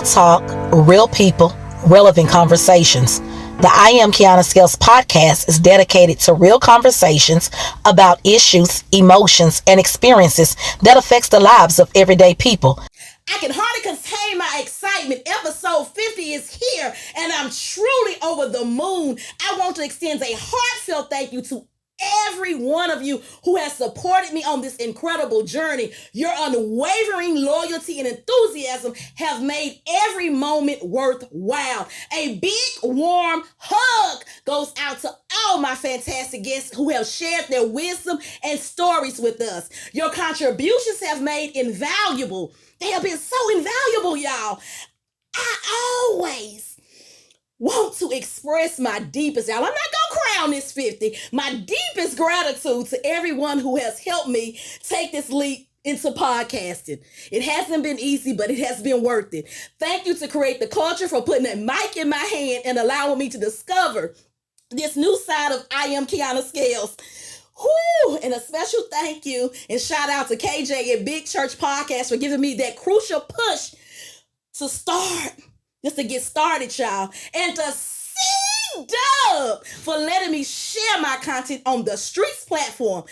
Real talk, real people, relevant conversations. The I Am Qiana Scales podcast is dedicated to real conversations about issues, emotions, and experiences that affects the lives of everyday people. I can hardly contain my excitement. Episode 50 is here, and I'm truly over the moon. I want to extend a heartfelt thank you to every one of you who has supported me on this incredible journey. Your unwavering loyalty and enthusiasm have made every moment worthwhile. A big, warm hug goes out to all my fantastic guests who have shared their wisdom and stories with us. Your contributions have made invaluable. They have been so invaluable, y'all. I always want to express my deepest, y'all. I'm not gonna cry on this 50. My deepest gratitude to everyone who has helped me take this leap into podcasting. It hasn't been easy, but it has been worth it. Thank you to Create the Culture for putting a mic in my hand and allowing me to discover this new side of I Am Qiana Scales. Whew, and a special thank you and shout out to KJ and Big Church Podcast for giving me that crucial push to start, just to get started, y'all. And to Cdub for letting me share my content on the Streetz platform.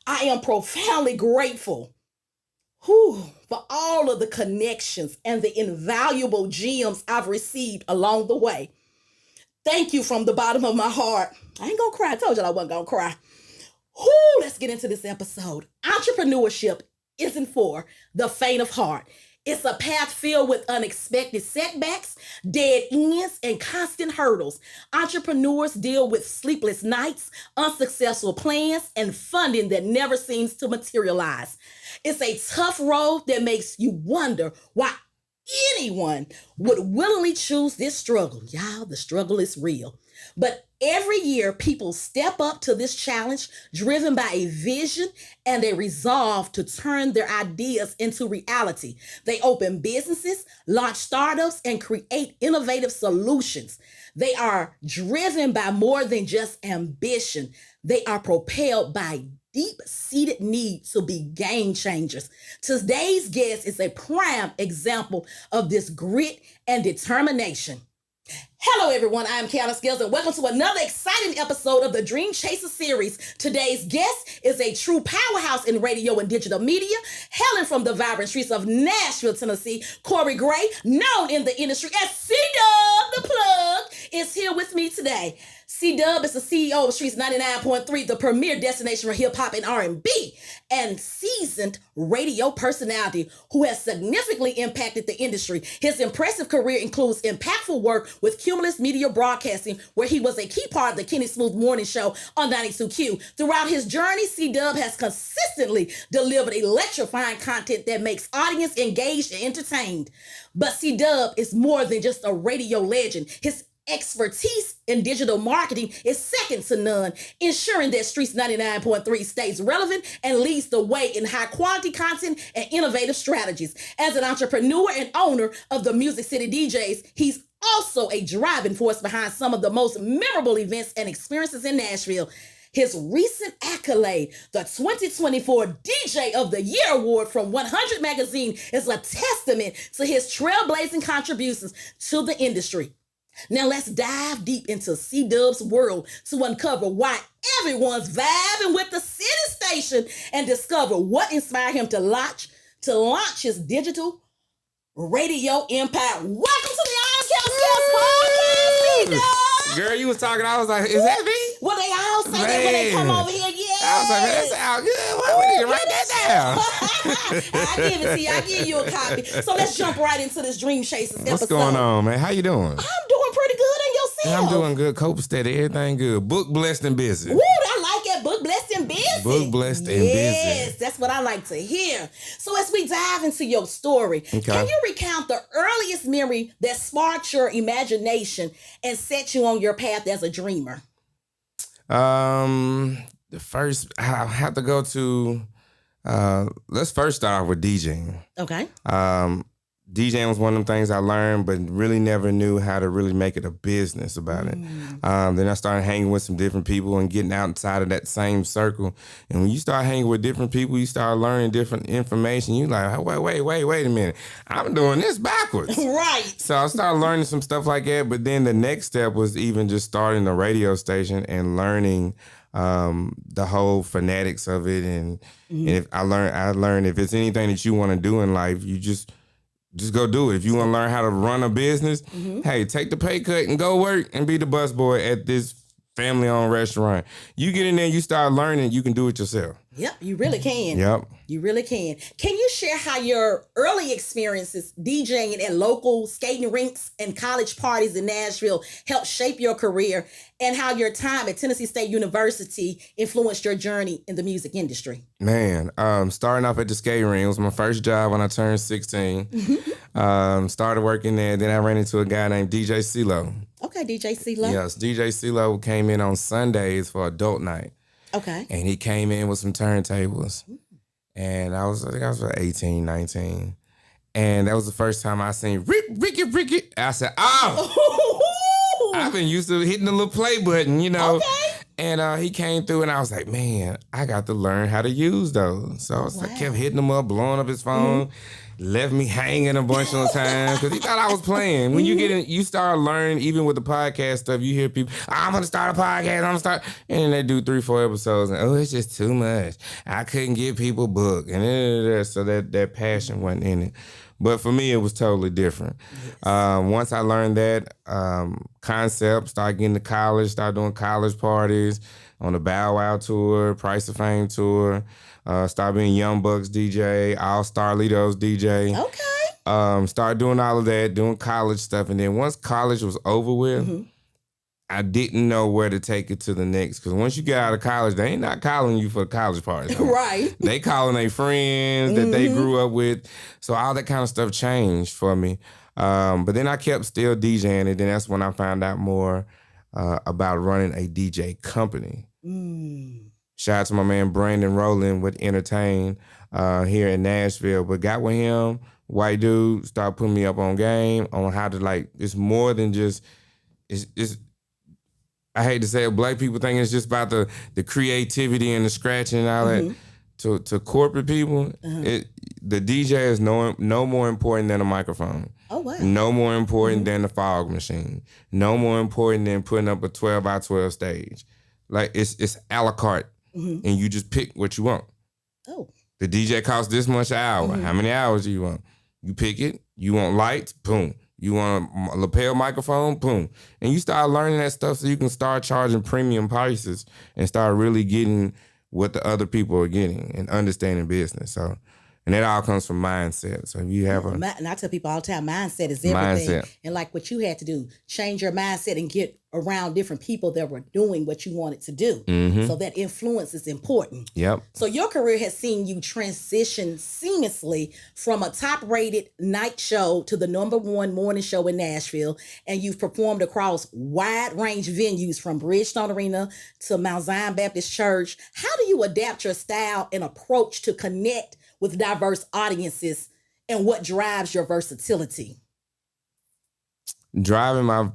I am profoundly grateful for all of the connections and the invaluable gems I've received along the way. Thank you from the bottom of my heart. I ain't gonna cry. I told y'all I wasn't gonna cry. Let's get into this episode. Entrepreneurship isn't for the faint of heart. It's a path filled with unexpected setbacks, dead ends, and constant hurdles. Entrepreneurs deal with sleepless nights, unsuccessful plans, and funding that never seems to materialize. It's a tough road that makes you wonder why anyone would willingly choose this struggle. Y'all, the struggle is real. But every year, people step up to this challenge driven by a vision and a resolve to turn their ideas into reality. They open businesses, launch startups, and create innovative solutions. They are driven by more than just ambition. They are propelled by deep-seated need to be game changers. Today's guest is a prime example of this grit and determination. Hello everyone, I am Qiana Scales and welcome to another exciting episode of the Dream Chaser series. Today's guest is a true powerhouse in radio and digital media, hailing from the vibrant streets of Nashville, Tennessee. Corey Gray, known in the industry as Cdub, the plug, is here with me today. Cdub is the CEO of Streetz 99.3, the premier destination for hip-hop and R&B, and seasoned radio personality who has significantly impacted the industry. His impressive career includes impactful work with Cumulus Media Broadcasting, where he was a key part of the Kenny Smoove Morning Show on 92Q. Throughout his journey, Cdub has consistently delivered electrifying content that makes audience engaged and entertained. But Cdub is more than just a radio legend. His expertise in digital marketing is second to none, ensuring that Streetz 99.3 stays relevant and leads the way in high quality content and innovative strategies. As an entrepreneur and owner of the Music City DJs, he's also a driving force behind some of the most memorable events and experiences in Nashville. His recent accolade, the 2024 DJ of the Year Award from 100 Magazine, is a testament to his trailblazing contributions to the industry. Now let's dive deep into Cdub's world to uncover why everyone's vibing with the city station and discover what inspired him to launch his digital radio empire. Welcome to the I Am Qiana Scales podcast, Cdub. Girl, you was talking, I was like, is that me? Well, they all say that when they come over here, yeah. I was like, man, that sounds good. Why we need to write that down? I give it to you. I give you a copy. So let's jump right into this Dream Chasers episode. What's going on, man? How you doing? I'm doing pretty good, and yourself? Yeah, I'm doing good. Cope steady. Everything good. Book blessed and busy. Woo, I like it. Book blessed and busy. Book blessed and busy. Yes, that's what I like to hear. So as we dive into your story, Can you recount the earliest memory that sparked your imagination and set you on your path as a dreamer? The first, I have to go to, let's first start off with DJing. Okay. DJing was one of them things I learned, but really never knew how to really make it a business about it. Then I started hanging with some different people and getting outside of that same circle. And when you start hanging with different people, you start learning different information. You like, wait a minute. I'm doing this backwards. Right. So I started learning some stuff like that. But then the next step was even just starting a radio station and learning the whole phonetics of it. And if I learned if it's anything that you want to do in life, you just go do it. If you want to learn how to run a business, hey, take the pay cut and go work and be the busboy at this family-owned restaurant. You get in there, you start learning, you can do it yourself. Yep, you really can. Yep. You really can. Can you share how your early experiences DJing at local skating rinks and college parties in Nashville helped shape your career, and how your time at Tennessee State University influenced your journey in the music industry? Man, starting off at the skating ring, it was my first job when I turned 16. Started working there, then I ran into a guy named DJ CeeLo. Okay, DJ CeeLo. Yes, DJ CeeLo came in on Sundays for adult night. Okay. And he came in with some turntables. And I think I was about 18, 19. And that was the first time I seen Ricky. I said, oh, I've been used to hitting the little play button, you know. Okay. And he came through and I was like, man, I got to learn how to use those. So I kept hitting him up, blowing up his phone. Left me hanging a bunch of times because he thought I was playing. When you get in, you start learning, even with the podcast stuff, you hear people, I'm going to start a podcast, I'm going to start. And then they do 3-4 episodes and, oh, it's just too much. I couldn't get people booked. And so that passion wasn't in it. But for me, it was totally different. Yes. Once I learned that concept, started getting to college, started doing college parties on the Bow Wow tour, Price of Fame tour. Started being Young Bucks DJ, All Star Litos DJ. Okay. Started doing all of that, doing college stuff. And then once college was over with, I didn't know where to take it to the next. Because once you get out of college, they ain't not calling you for college parties. Right. They calling their friends that they grew up with. So all that kind of stuff changed for me. But then I kept still DJing. And then that's when I found out more about running a DJ company. Shout out to my man Brandon Rowland with Entertain here in Nashville. But got with him, white dude, started putting me up on game on how to, like, it's more than just, it's I hate to say it, black people think it's just about the creativity and the scratching and all that. To corporate people, the DJ is no more important than a microphone. Oh, wow. No more important than the fog machine. No more important than putting up a 12x12 stage. Like, it's a la carte. And you just pick what you want. Oh. The DJ costs this much an hour. How many hours do you want? You pick it. You want lights? Boom. You want a lapel microphone? Boom. And you start learning that stuff so you can start charging premium prices and start really getting what the other people are getting and understanding business. So, and that all comes from mindset. So if you have and I tell people all the time, mindset is everything. Mindset. And like what you had to do, change your mindset and get around different people that were doing what you wanted to do. So that influence is important. Yep. So your career has seen you transition seamlessly from a top-rated night show to the #1 morning show in Nashville. And you've performed across wide range venues from Bridgestone Arena to Mount Zion Baptist Church. How do you adapt your style and approach to connect with diverse audiences, and what drives your versatility? Driving my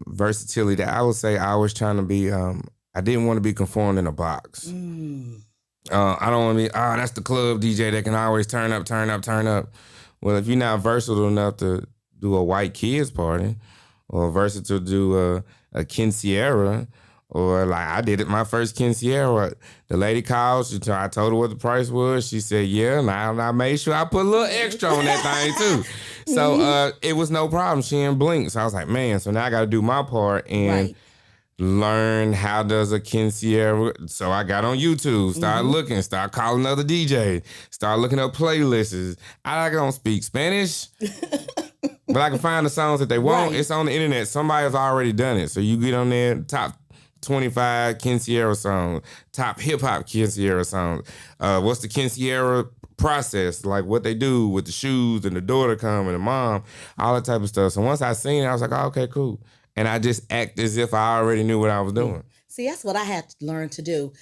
versatility, I would say I was trying to be, I didn't want to be conformed in a box. I don't want to be, that's the club DJ that can always turn up. Well, if you're not versatile enough to do a white kids party, or versatile to do a quinceañera, or like I did it my first quinceañera. The lady called, I told her what the price was. She said, yeah, and I made sure I put a little extra on that thing too. So it was no problem. She didn't blink. So I was like, man, so now I got to do my part and learn how does a quinceañera. So I got on YouTube, started looking, started calling other DJs, started looking up playlists. I don't speak Spanish. But I can find the songs that they want. Right. It's on the internet. Somebody has already done it. So you get on there, top 25 quinceañera songs, top hip-hop quinceañera songs. What's the quinceañera process? Like what they do with the shoes and the daughter come and the mom, all that type of stuff. So once I seen it, I was like, oh, okay, cool. And I just act as if I already knew what I was doing. See, that's what I had to learn to do.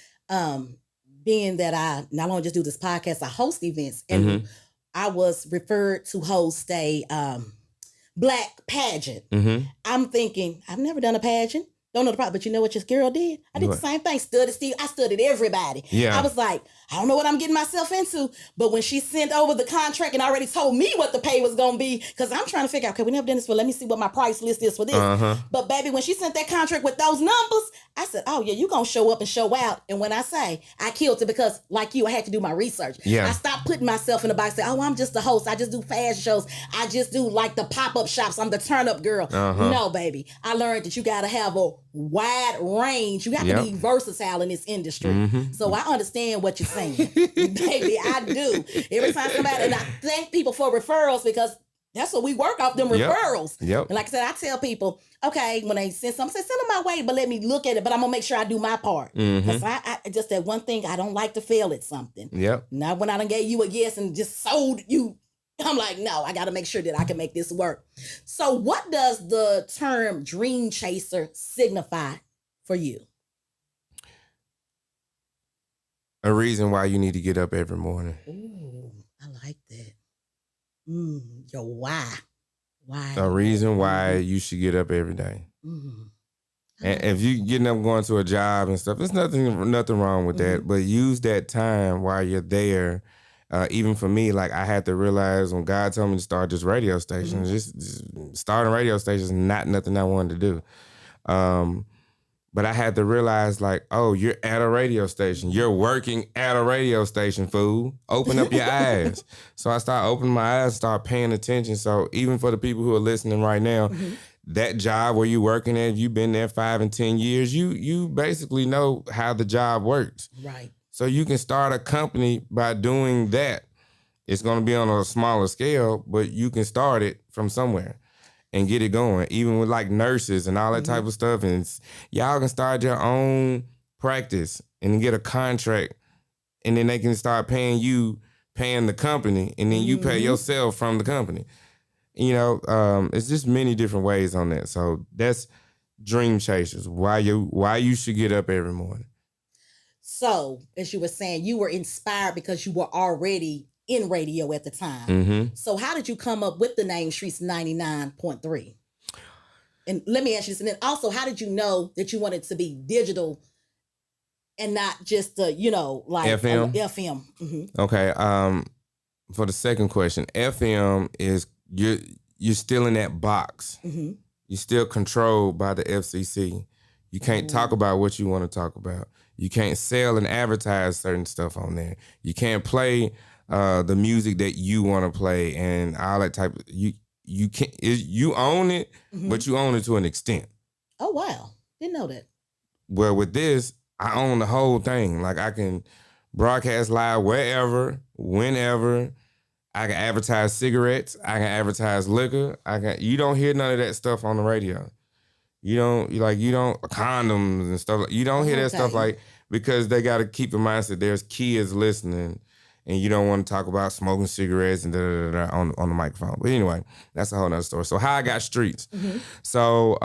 Being that I not only just do this podcast, I host events. And I was referred to host a black pageant. Mm-hmm. I'm thinking, I've never done a pageant. Don't know the problem, but you know what your girl did? I did the same thing. I studied everybody. Yeah. I was like, I don't know what I'm getting myself into. But when she sent over the contract and already told me what the pay was going to be, because I'm trying to figure out, okay, we never done this before. Let me see what my price list is for this. But baby, when she sent that contract with those numbers, I said, oh yeah, you going to show up and show out. And when I say I killed it, because like you, I had to do my research. Yeah. I stopped putting myself in the box, say, oh, I'm just the host. I just do fashion shows. I just do like the pop-up shops. I'm the turn-up girl. No, baby. I learned that you got to have a wide range. You have to be versatile in this industry. So I understand what you're saying. Baby, I do. Every time somebody, and I thank people for referrals, because that's what we work off, them referrals. Yep. And like I said, I tell people, okay, when they send something, send them my way, but let me look at it. But I'm going to make sure I do my part. Because I just that one thing, I don't like to fail at something. Yep. Not when I done gave you a yes and just sold you. I'm like, no, I got to make sure that I can make this work. So what does the term dream chaser signify for you? A reason why you need to get up every morning. Ooh, I like that. Your why. Why? A reason why you should get up every day. And if you getting up going to a job and stuff, there's nothing wrong with that. But use that time while you're there. Even for me, like I had to realize when God told me to start this radio station, just starting a radio station is not nothing I wanted to do. But I had to realize, like, oh, you're at a radio station. You're working at a radio station, fool. Open up your eyes. So I started opening my eyes, start paying attention. So even for the people who are listening right now, that job where you're working at, you've been there 5 and 10 years, you basically know how the job works. Right. So you can start a company by doing that. It's going to be on a smaller scale, but you can start it from somewhere and get it going, even with like nurses and all that type of stuff. And y'all can start your own practice and get a contract, and then they can start paying the company, and then you pay yourself from the company. You know, it's just many different ways on that. So that's dream chasers, why you should get up every morning. So, as you were saying, you were inspired because you were already in radio at the time. So how did you come up with the name Streetz 99.3? And let me ask you this. And then also, how did you know that you wanted to be digital and not just, like FM? FM. Okay. For the second question, FM is you're still in that box. You're still controlled by the FCC. You can't talk about what you want to talk about. You can't sell and advertise certain stuff on there. You can't play the music that you want to play and all that type of, you can't, you own it, but you own it to an extent. Oh, wow. Didn't know that. Well, with this, I own the whole thing. Like I can broadcast live wherever, whenever. I can advertise cigarettes. I can advertise liquor. You don't hear none of that stuff on the radio. You don't condoms and stuff. You don't hear that stuff, like, because they got to keep in mind that there's kids listening, and you don't want to talk about smoking cigarettes and on the microphone. But anyway, that's a whole nother story. So how I got Streetz. So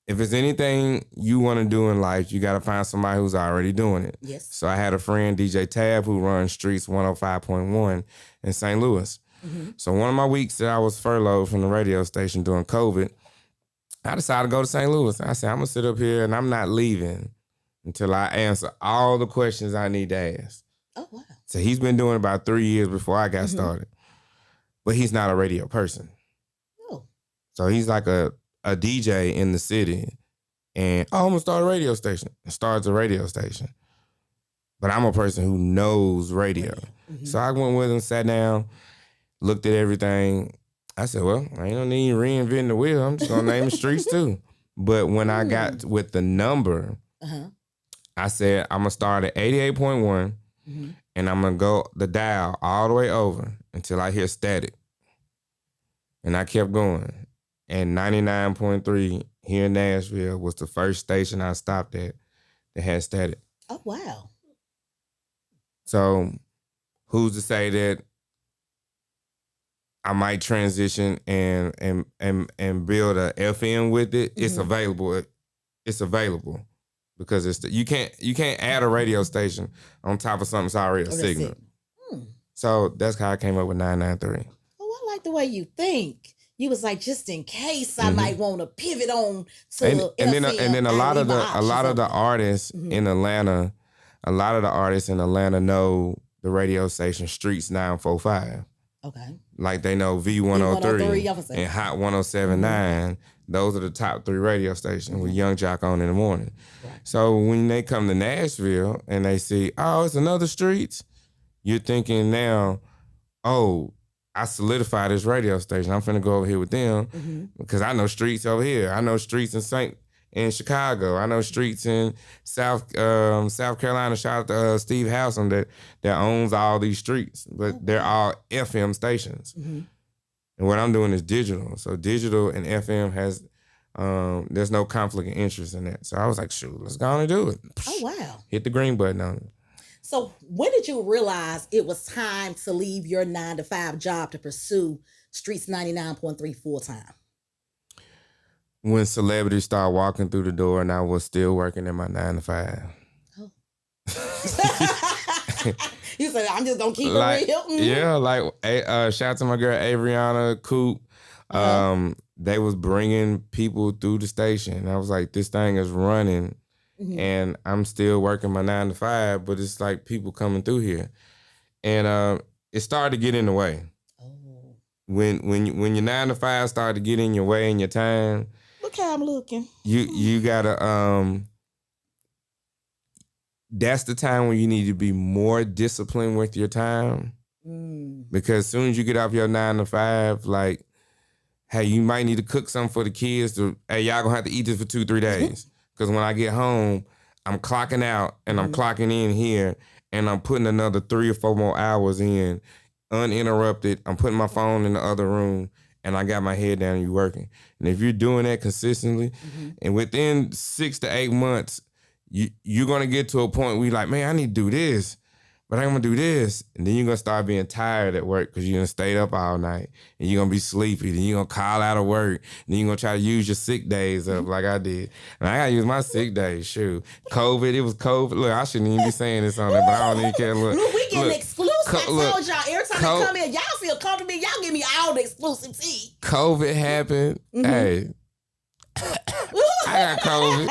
if it's anything you want to do in life, you got to find somebody who's already doing it. Yes. So I had a friend, DJ Tab, who runs Streetz 105.1 in St. Louis. So one of my weeks that I was furloughed from the radio station during COVID, I decided to go to St. Louis. I said, I'm going to sit up here and I'm not leaving until I answer all the questions I need to ask. Oh, wow. So he's been doing it about 3 years before I got started. But he's not a radio person. Oh. So he's like a DJ in the city. And, I'm going to start a radio station. And starts a radio station. But I'm a person who knows radio. So I went with him, sat down, looked at everything. I said, well, I ain't no need reinventing the wheel. I'm just going to name it Streetz too. But when I got with the number, I said, I'm going to start at 88.1 and I'm going to go the dial all the way over until I hear static. And I kept going. And 99.3 here in Nashville was the first station I stopped at that had static. Oh, wow. So who's to say that I might transition and build a FM with it? It's available. It's available because you can't add a radio station on top of something that's already a signal. So that's how I came up with 993. Oh, I like the way you think. You was like, just in case I might want to pivot on to and then a lot of the artists in Atlanta, know the radio station Streetz 945. Okay. Like they know V103 and Hot 107.9. Those are the top 3 radio stations with Young Jock on in the morning. Right. So when they come to Nashville and they see, oh, it's another Streetz, you're thinking now, oh, I solidified this radio station. I'm finna go over here with them because I know Streetz over here. I know Streetz in Chicago. I know Streetz in South Carolina. Shout out to Steve Howsam that owns all these streets, but they're all FM stations. And what I'm doing is digital. So digital and FM has, there's no conflict of interest in that. So I was like, shoot, let's go on and do it. Oh, wow. Hit the green button on it. So when did you realize it was time to leave your 9-to-5 job to pursue Streetz 99.3 full time? When celebrities started walking through the door and I was still working in my 9-to-5. Oh. You said, I'm just going to keep it real? Yeah, like, shout out to my girl, Avriana Coop. They was bringing people through the station. I was like, this thing is running, and I'm still working my 9-to-5, but it's like people coming through here. And it started to get in the way. Oh. When your 9-to-5 started to get in your way and your time. Look how I'm looking. You gotta that's the time when you need to be more disciplined with your time. Because as soon as you get off your 9-to-5, like, hey, you might need to cook something for the kids. Hey, y'all gonna have to eat this for 2-3 days. Because when I get home, I'm clocking out and I'm clocking in here and I'm putting another 3 or 4 more hours in uninterrupted. I'm putting my phone in the other room and I got my head down and you working. And if you're doing that consistently, and within 6 to 8 months, you're going to get to a point where you're like, man, I need to do this, but I'm going to do this. And then you're going to start being tired at work because you're going to stay up all night and you're going to be sleepy. Then you're going to call out of work. Then you're going to try to use your sick days up like I did. And I got to use my sick days. Shoot. It was COVID. Look, I shouldn't even be saying this on it, but I don't even care. Look, we getting exclusive. I told y'all, every time they come in, y'all feel comfortable. Y'all give me all the exclusive tea. COVID happened. Hey. I got COVID.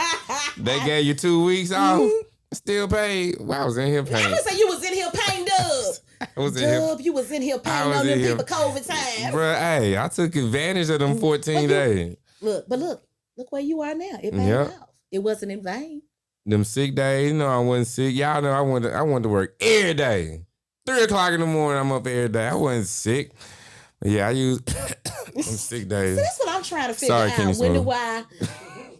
They gave you 2 weeks off. Still paid. Well, I was in here paying. I would say you was in here paying, Dub. I was in here. Dub, you was in here paying on them people COVID time. Bruh, hey, I took advantage of them 14 days. Look where you are now. It paid off. It wasn't in vain. Them sick days, I wasn't sick. Y'all know I wanted to work every day. 3 o'clock in the morning, I'm up every day. I wasn't sick. But yeah, I use them sick days. So that's what I'm trying to figure out. Kenny Smoove.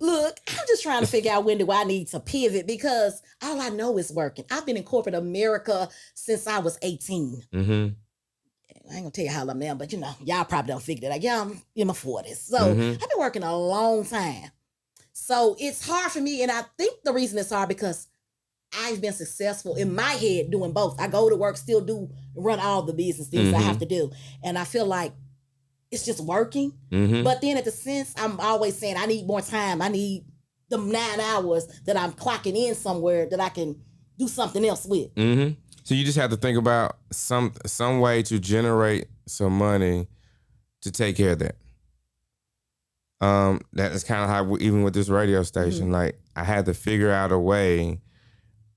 Look, I'm just trying to figure out when do I need to pivot because all I know is working. I've been in corporate America since I was 18. I ain't gonna tell you how old I'm now, but y'all probably don't figure that out. Yeah, I'm in my 40s. So I've been working a long time. So it's hard for me, and I think the reason it's hard because I've been successful in my head doing both. I go to work, still run all the business things I have to do. And I feel like it's just working. But then at the sense, I'm always saying I need more time. I need them 9 hours that I'm clocking in somewhere that I can do something else with. So you just have to think about some way to generate some money to take care of that. That is kind of how, even with this radio station, like I had to figure out a way.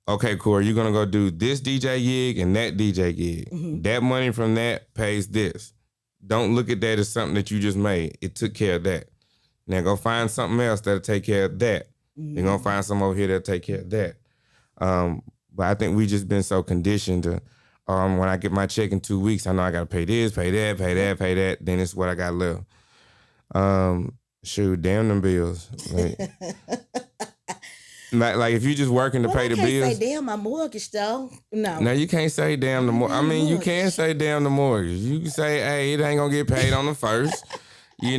Okay, Corey, you're going to go do this DJ gig and that DJ gig. That money from that pays this. Don't look at that as something that you just made. It took care of that. Now go find something else that'll take care of that. You're going to find something over here that'll take care of that. But I think we just been so conditioned to, when I get my check in 2 weeks, I know I got to pay this, pay that, pay that, pay that. Then it's what I got left. Shoot, damn them bills. Like if you just working to pay the bills. I can't say damn my mortgage though. No, you can't say damn the mortgage. I mean, you can say damn the mortgage. You can say, hey, it ain't gonna get paid on the first. You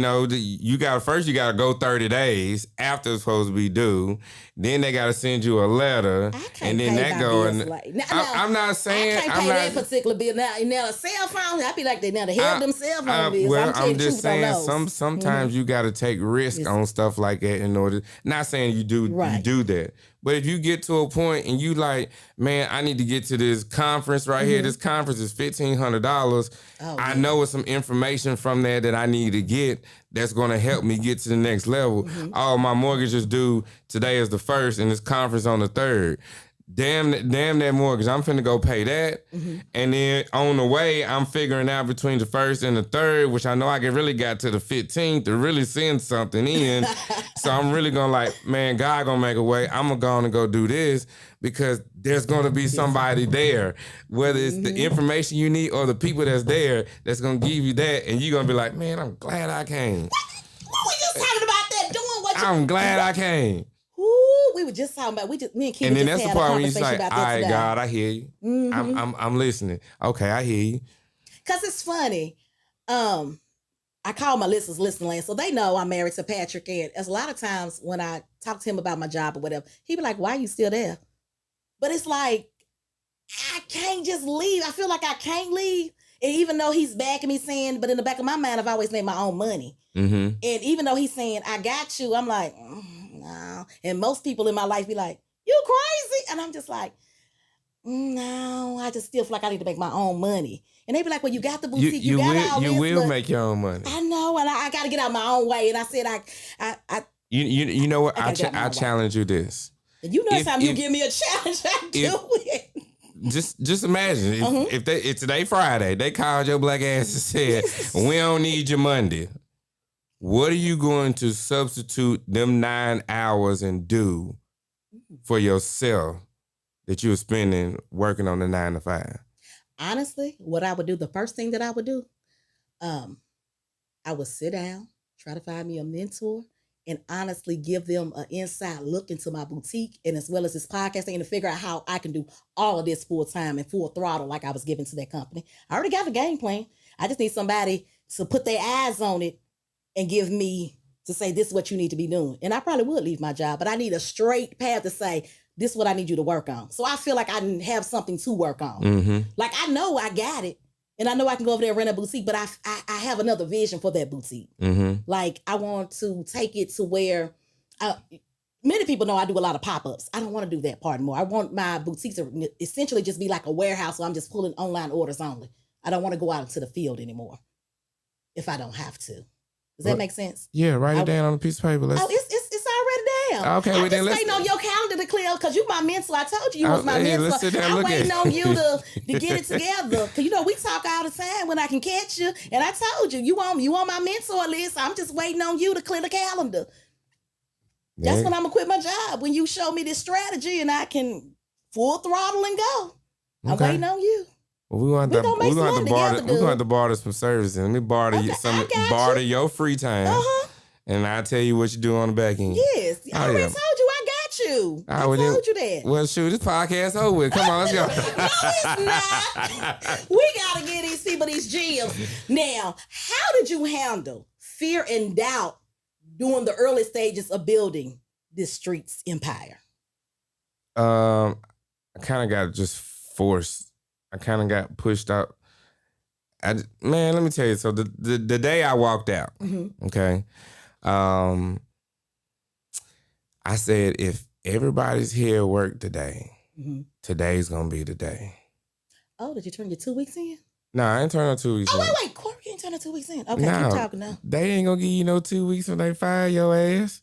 got to go 30 days after it's supposed to be due, Then they got to send you a letter, and then that going. I'm not saying I can't pay that particular bill. Now a cell phone, I be like they held them cell phone bills. Well, I'm just saying sometimes you got to take risk on stuff like that in order. Not saying you do that, but if you get to a point and you like, man, I need to get to this conference right here. This conference is $1,500. I know it's some information from there that I need to get that's going to help me get to the next level. All my mortgage is due today is the 1st and this conference on the 3rd. Damn that mortgage. I'm finna go pay that. And then on the way, I'm figuring out between the 1st and the 3rd, which I know I really got to the 15th to really send something in. So I'm really gonna like, man, God gonna make a way. I'm gonna go do this because there's gonna be somebody there, whether it's the information you need or the people that's there that's gonna give you that. And you're gonna be like, man, I'm glad I came. What we just talking about that doing what I'm glad I came. We were just talking about me and Kenny. And then that's the part where he's like, all right, God, I hear you. I'm listening. Okay, I hear you. Cause it's funny. I call my listeners listening land, so they know I'm married to Patrick. And as a lot of times when I talk to him about my job or whatever, he be like, why are you still there? But it's like, I can't just leave. I feel like I can't leave. And even though he's backing me saying, but in the back of my mind, I've always made my own money. And even though he's saying, I got you, I'm like, no. And most people in my life be like, you crazy? And I'm just like, no, I just still feel like I need to make my own money. And they be like, well, you got the boutique, you got all this. You will make your own money. I know, and I got to get out my own way. And I said, You know what? I challenge you this. And you know, anytime you give me a challenge, I do it. Just imagine if today Friday, they called your black ass and said, we don't need your Monday. What are you going to substitute them 9 hours and do for yourself that you were spending working on the 9 to 5? Honestly, what I would do, the first thing that I would do, I would sit down, try to find me a mentor, and honestly give them an inside look into my boutique and as well as this podcasting and to figure out how I can do all of this full time and full throttle like I was giving to that company. I already got the game plan. I just need somebody to put their eyes on it and give me to say, this is what you need to be doing. And I probably would leave my job, but I need a straight path to say, this is what I need you to work on. So I feel like I have something to work on. Like I know I got it. And I know I can go over there and rent a boutique, but I have another vision for that boutique. Like I want to take it to where many people know I do a lot of pop-ups. I don't want to do that part anymore. I want my boutique to essentially just be like a warehouse where I'm just pulling online orders only. I don't want to go out into the field anymore if I don't have to. Does that make sense? Yeah, write it down on a piece of paper. It's already down. Okay, I'm just waiting on your calendar to clear because you my mentor. I told you was my mentor. I'm waiting on you to get it together. Because, we talk all the time when I can catch you. And I told you, you on my mentor list. I'm just waiting on you to clear the calendar. That's when I'm going to quit my job. When you show me this strategy and I can full throttle and go. I'm waiting on you. Well, we're going to have to barter some services. Let me barter your free time. And I'll tell you what you do on the back end. Yes. I already told you I got you. I told you that. Well, shoot, this podcast over with. Come on, let's go. No, it's not. We got to get these people these gems. Now, how did you handle fear and doubt during the early stages of building this Streetz empire? I kind of got just forced. I kind of got pushed out. Let me tell you. So the day I walked out, okay, I said, if everybody's here at work today, today's going to be the day. Oh, did you turn your 2 weeks in? No, I ain't turning no 2 weeks in. Oh, wait. Corey ain't turning 2 weeks in. Okay, keep talking now. They ain't going to give you no 2 weeks when they fire your ass.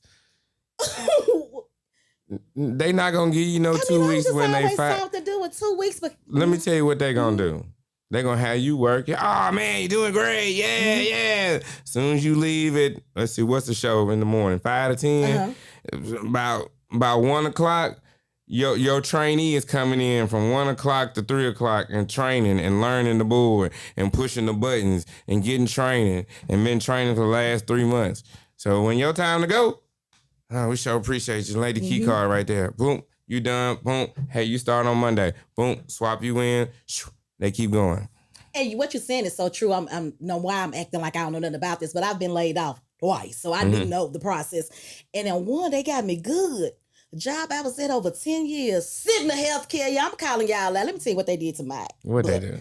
They not gonna give you 2 weeks when they fight. Something to do with 2 weeks, but let me tell you what they gonna do. They gonna have you work. Oh man, you're doing great. Yeah. As soon as you leave it, let's see, what's the show in the morning? 5 to 10. About 1 o'clock. Your trainee is coming in from 1 o'clock to 3 o'clock and training and learning the board and pushing the buttons and getting training and been training for the last 3 months. So when your time to go. We sure appreciate you. Lay the key card right there. Boom, you done. Boom. Hey, you start on Monday. Boom, swap you in. They keep going. Hey, what you're saying is so true. I know why I'm acting like I don't know nothing about this, but I've been laid off twice, so I do know the process. And in one, they got me good. A job I was at over 10 years, sitting in healthcare. Yeah, I'm calling y'all out. Let me tell you what they did to mine. What they do?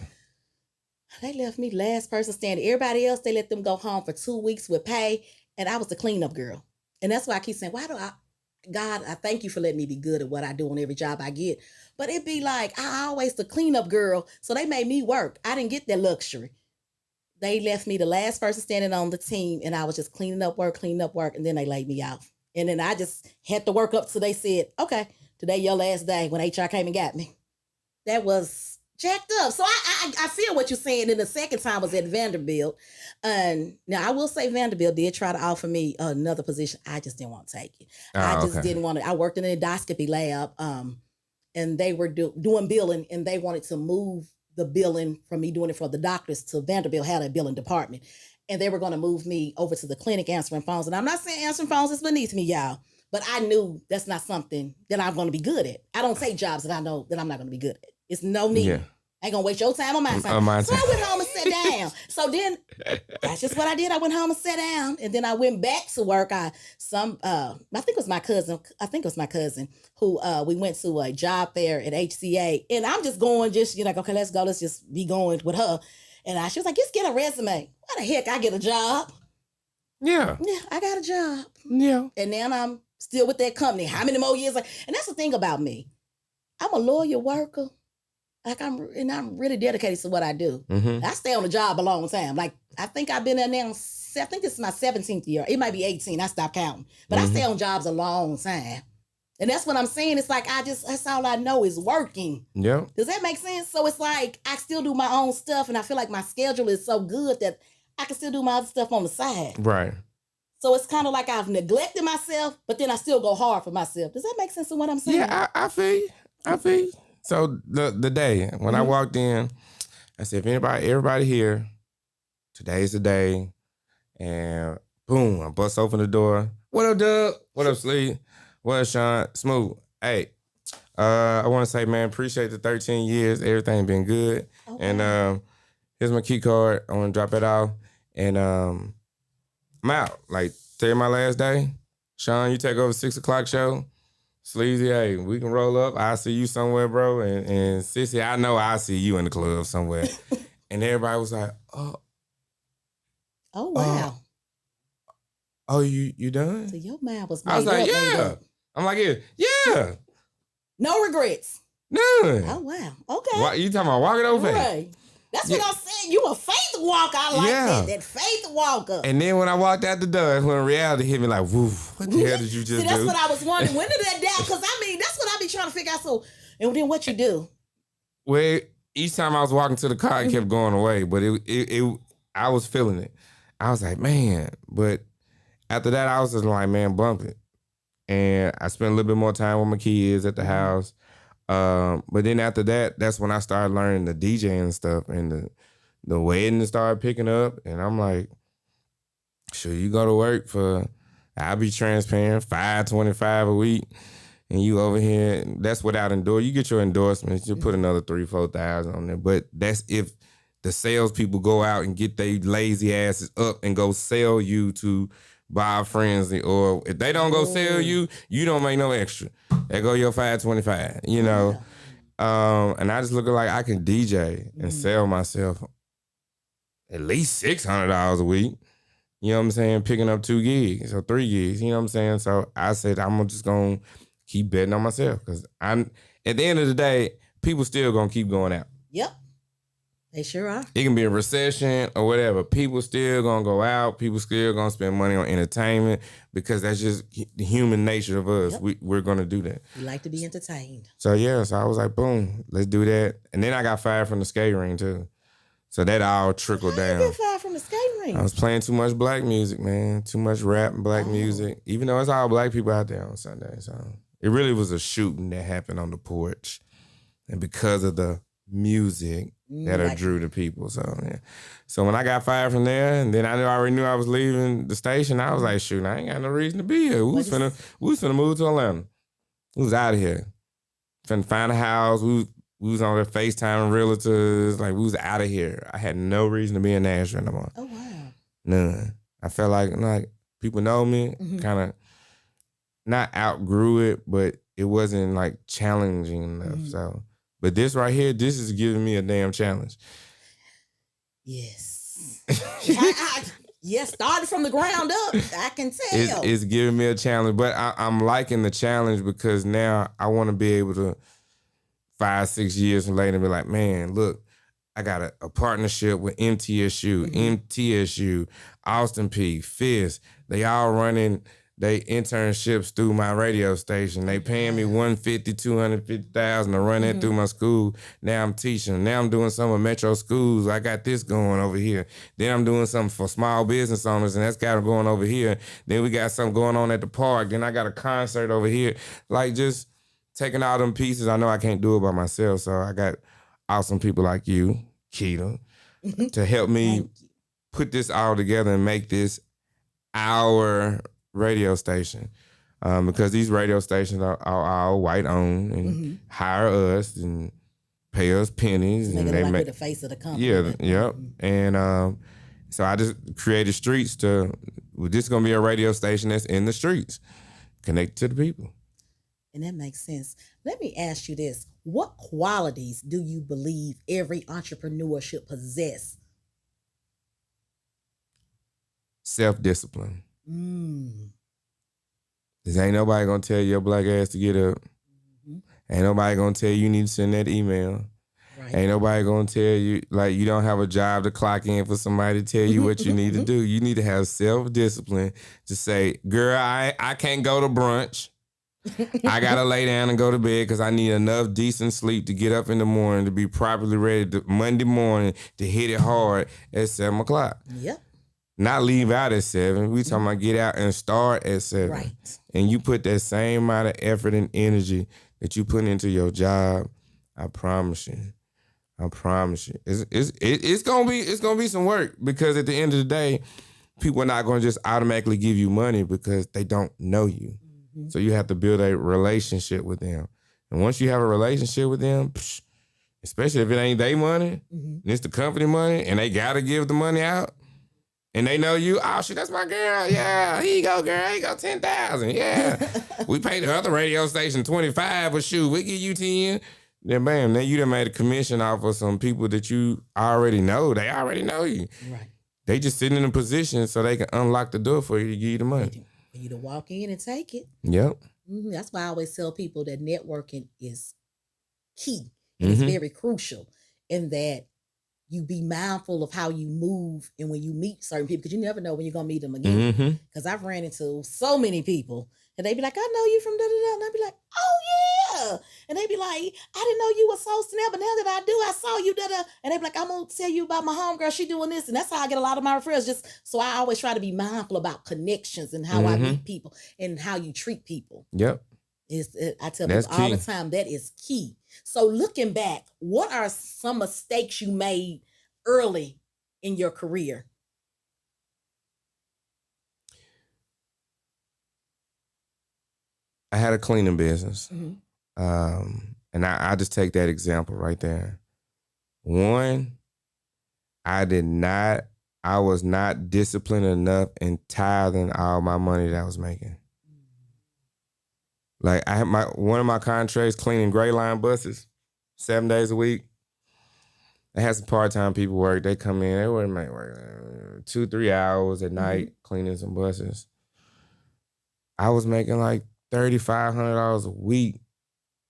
They left me last person standing. Everybody else, they let them go home for 2 weeks with pay. And I was the cleanup girl. And that's why I keep saying, God, I thank you for letting me be good at what I do on every job I get. But it'd be like, I always the cleanup girl. So they made me work. I didn't get that luxury. They left me the last person standing on the team. And I was just cleaning up work. And then they laid me off. And then I just had to work up till they said, okay, today your last day when HR came and got me. That was jacked up. So I feel what you're saying. And the second time was at Vanderbilt. And now I will say Vanderbilt did try to offer me another position. I just didn't want to take it. I just didn't want to. I worked in an endoscopy lab and they were doing billing and they wanted to move the billing from me doing it for the doctors to Vanderbilt had a billing department. And they were going to move me over to the clinic answering phones. And I'm not saying answering phones is beneath me, y'all. But I knew that's not something that I'm going to be good at. I don't take jobs that I know that I'm not going to be good at. It's no need. Yeah. I ain't gonna waste your time or my time. So I went home and sat down. So then that's just what I did. I went home and sat down, and then I went back to work. I think it was my cousin who we went to a job fair at HCA, and I'm just going, okay, let's go. Let's just be going with her. And she was like, just get a resume. Why the heck I get a job? Yeah, I got a job. Yeah, and then I'm still with that company. How many more years? And that's the thing about me. I'm a loyal worker. Like I'm really dedicated to what I do. Mm-hmm. I stay on the job a long time. Like I think I've been there now. I think this is my 17th year. It might be 18. I stopped counting. But I stay on jobs a long time. And that's what I'm saying. It's like that's all I know is working. Yeah. Does that make sense? So it's like I still do my own stuff and I feel like my schedule is so good that I can still do my other stuff on the side. Right. So it's kind of like I've neglected myself, but then I still go hard for myself. Does that make sense of what I'm saying? Yeah, I feel you. So the day when I walked in, I said, if everybody here, today's the day. And boom, I bust open the door. What up, Doug? What up, Sleep? What up, Sean? Smooth. Hey, I want to say, man, appreciate the 13 years. Everything been good. Okay. And here's my key card. I want to drop it off. And I'm out. Like, today my last day. Sean, you take over 6 o'clock show. Sleazy, hey, we can roll up. I'll see you somewhere, bro. And Sissy, I know I'll see you in the club somewhere. And everybody was like, oh, wow. Oh, you done? So your mind was made I was like, yeah. I'm like, yeah. No regrets. None. Oh, wow. Okay. Why, you talking about walking over? Right. That's what I'm saying. You a faith walker. I like that faith walker. And then when I walked out the door, when reality hit me like, woo, what the hell did you just do? That's what I was wondering. When did that down? Because that's what I be trying to figure out. So, and then what you do? Well, each time I was walking to the car, it kept going away. But I was feeling it. I was like, man. But after that, I was just like, man, bump it. And I spent a little bit more time with my kids at the house. But then after that, that's when I started learning the DJing stuff and the wedding started picking up. And I'm like, sure, you go to work I'll be transparent, $525 a week. And you over here, that's without you get your endorsements, you put another $3,000-$4,000 on there. But that's if the salespeople go out and get their lazy asses up and go sell you to buy friends, or if they don't go sell you, you don't make no extra. There go your $525, you know. Yeah. And I just look like I can DJ and sell myself at least $600 a week. You know what I'm saying? Picking up 2 gigs or 3 gigs. You know what I'm saying? So I said I'm just gonna keep betting on myself because at the end of the day, people still gonna keep going out. Yep. They sure are. It can be a recession or whatever. People still gonna go out. People still gonna spend money on entertainment because that's just the human nature of us. Yep. We're gonna do that. We like to be entertained. So I was like, boom, let's do that. And then I got fired from the skate ring too. So that all trickled down. You get fired from the skate ring? I was playing too much black music, man. Too much rap and black music. Even though it's all black people out there on Sunday. So it really was a shooting that happened on the porch. And because of the music that drew the people. So when I got fired from there, and then I already knew I was leaving the station, I was like, shoot, I ain't got no reason to be here. We was finna move to Atlanta. We was out of here. Finna find a house. We was on there FaceTime realtors. Like, we was out of here. I had no reason to be in Nashville no more. Oh, wow. None. I felt like people know me, kind of not outgrew it, but it wasn't like challenging enough. So, but this right here, this is giving me a damn challenge. Yes. Yes, started from the ground up. I can tell. It's giving me a challenge, but I'm liking the challenge because now I want to be able to 5-6 years later be like, man, look, I got a partnership with MTSU, Austin P, Fizz. They all running they internships through my radio station. They paying me $150,000, $250,000 to run that through my school. Now I'm teaching. Now I'm doing some of Metro schools. I got this going over here. Then I'm doing something for small business owners, and that's got it going over here. Then we got something going on at the park. Then I got a concert over here. Like just taking all them pieces. I know I can't do it by myself, so I got awesome people like you, Keita, to help me put this all together and make this our radio station, because these radio stations are all white owned and hire us and pay us pennies, and they make the face of the company. Yeah, yep. And so I just created Streetz this is gonna be a radio station that's in the streets, connected to the people. And that makes sense. Let me ask you this: what qualities do you believe every entrepreneur should possess? Self-discipline. Cause ain't nobody gonna tell your black ass to get up. Ain't nobody gonna tell you need to send that email. Right. Ain't nobody gonna tell you like you don't have a job to clock in for somebody to tell you what you need to do. You need to have self-discipline to say, girl, I can't go to brunch. I gotta lay down and go to bed because I need enough decent sleep to get up in the morning to be properly ready Monday morning to hit it hard at 7 o'clock. Yep. Not leave out at 7. We talking about get out and start at 7. Right. And you put that same amount of effort and energy that you put into your job. I promise you. It's gonna be some work, because at the end of the day, people are not gonna just automatically give you money because they don't know you. So you have to build a relationship with them. And once you have a relationship with them, especially if it ain't their money, and it's the company money, and they gotta give the money out. And they know you, oh shit, that's my girl. Yeah, here you go, girl. Here you go, 10,000. Yeah. We paid the other radio station 25, but shoot, we give you 10. Then bam, now you done made a commission off of some people that you already know. They already know you. Right. They just sitting in a position so they can unlock the door for you to give you the money. For you to walk in and take it. Yep. That's why I always tell people that networking is key. And it's very crucial in that you be mindful of how you move and when you meet certain people, because you never know when you're going to meet them again. Because I've ran into so many people and they be like, I know you from da-da-da. And I be like, oh yeah. And they be like, I didn't know you were so snap, but now that I do, I saw you da-da. And they be like, I'm going to tell you about my homegirl. She doing this. And that's how I get a lot of my referrals. Just so I always try to be mindful about connections and how I meet people and how you treat people. Yep. I tell people all the time, that is key. So looking back, what are some mistakes you made early in your career? I had a cleaning business. And I just take that example right there. One, I was not disciplined enough in tithing all my money that I was making. Like I had one of my contracts cleaning gray line buses 7 days a week. I had some part-time people work. They come in, they would make 2-3 hours at night cleaning some buses. I was making like $3,500 a week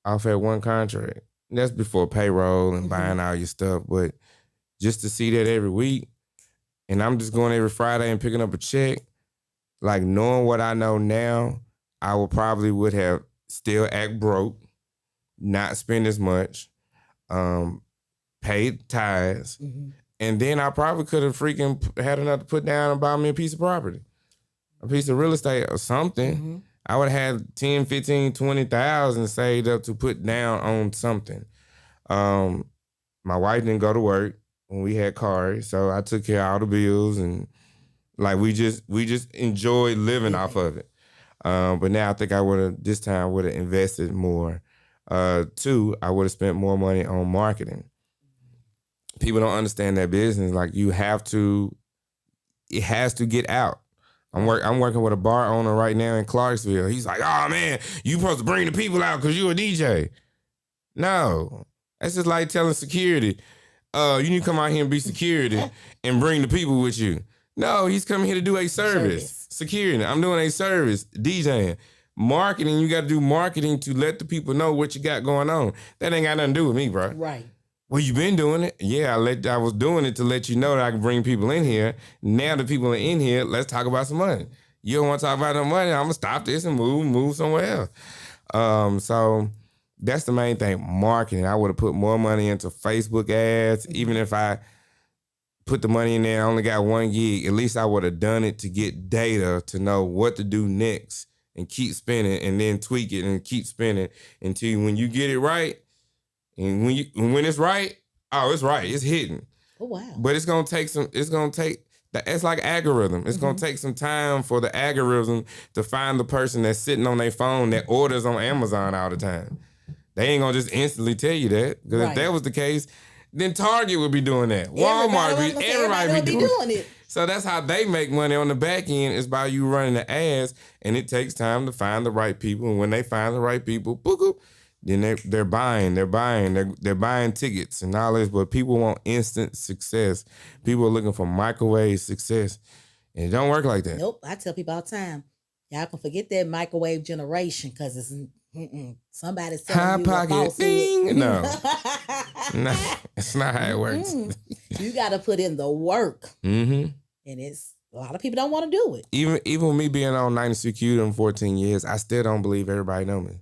off that one contract. And that's before payroll and buying all your stuff. But just to see that every week, and I'm just going every Friday and picking up a check, like knowing what I know now, I would have still act broke, not spend as much, paid tithes, and then I probably could have freaking had enough to put down and buy me a piece of property, a piece of real estate or something. I would have had 10, 15, 20,000 saved up to put down on something. My wife didn't go to work when we had cars, so I took care of all the bills, and like we just enjoyed living off of it. But now I think I would have invested more. 2, I would have spent more money on marketing. People don't understand that business. Like it has to get out. I'm working with a bar owner right now in Clarksville. He's like, oh man, you supposed to bring the people out because you a DJ. No. That's just like telling security, you need to come out here and be security and bring the people with you. No, he's coming here to do a service. Security. I'm doing a service, DJing. Marketing, you got to do marketing to let the people know what you got going on. That ain't got nothing to do with me, bro. Right. Well, you been doing it? Yeah, I was doing it to let you know that I can bring people in here. Now the people are in here, let's talk about some money. You don't want to talk about no money, I'm going to stop this and move somewhere else. So that's the main thing, marketing. I would have put more money into Facebook ads. Even if I put the money in there, I only got 1 gig, at least I would have done it to get data to know what to do next and keep spinning and then tweak it and keep spinning until when you get it right, and when it's right, it's right. It's hitting. Oh, wow. But it's like algorithm. It's going to take some time for the algorithm to find the person that's sitting on their phone that orders on Amazon all the time. They ain't going to just instantly tell you that. Because if that was the case, then Target would be doing that. Walmart everybody would be doing it. So that's how they make money on the back end, is by you running the ads, and it takes time to find the right people. And when they find the right people, boop, then they're buying tickets and all this. But people want instant success. People are looking for microwave success, and it don't work like that. Nope. I tell people all the time, y'all can forget that microwave generation, because it's somebody's telling high pocket ding. No, it's not how it works. You got to put in the work, and it's a lot of people don't want to do it. Even with me being on 96Q in 14 years, I still don't believe everybody know me.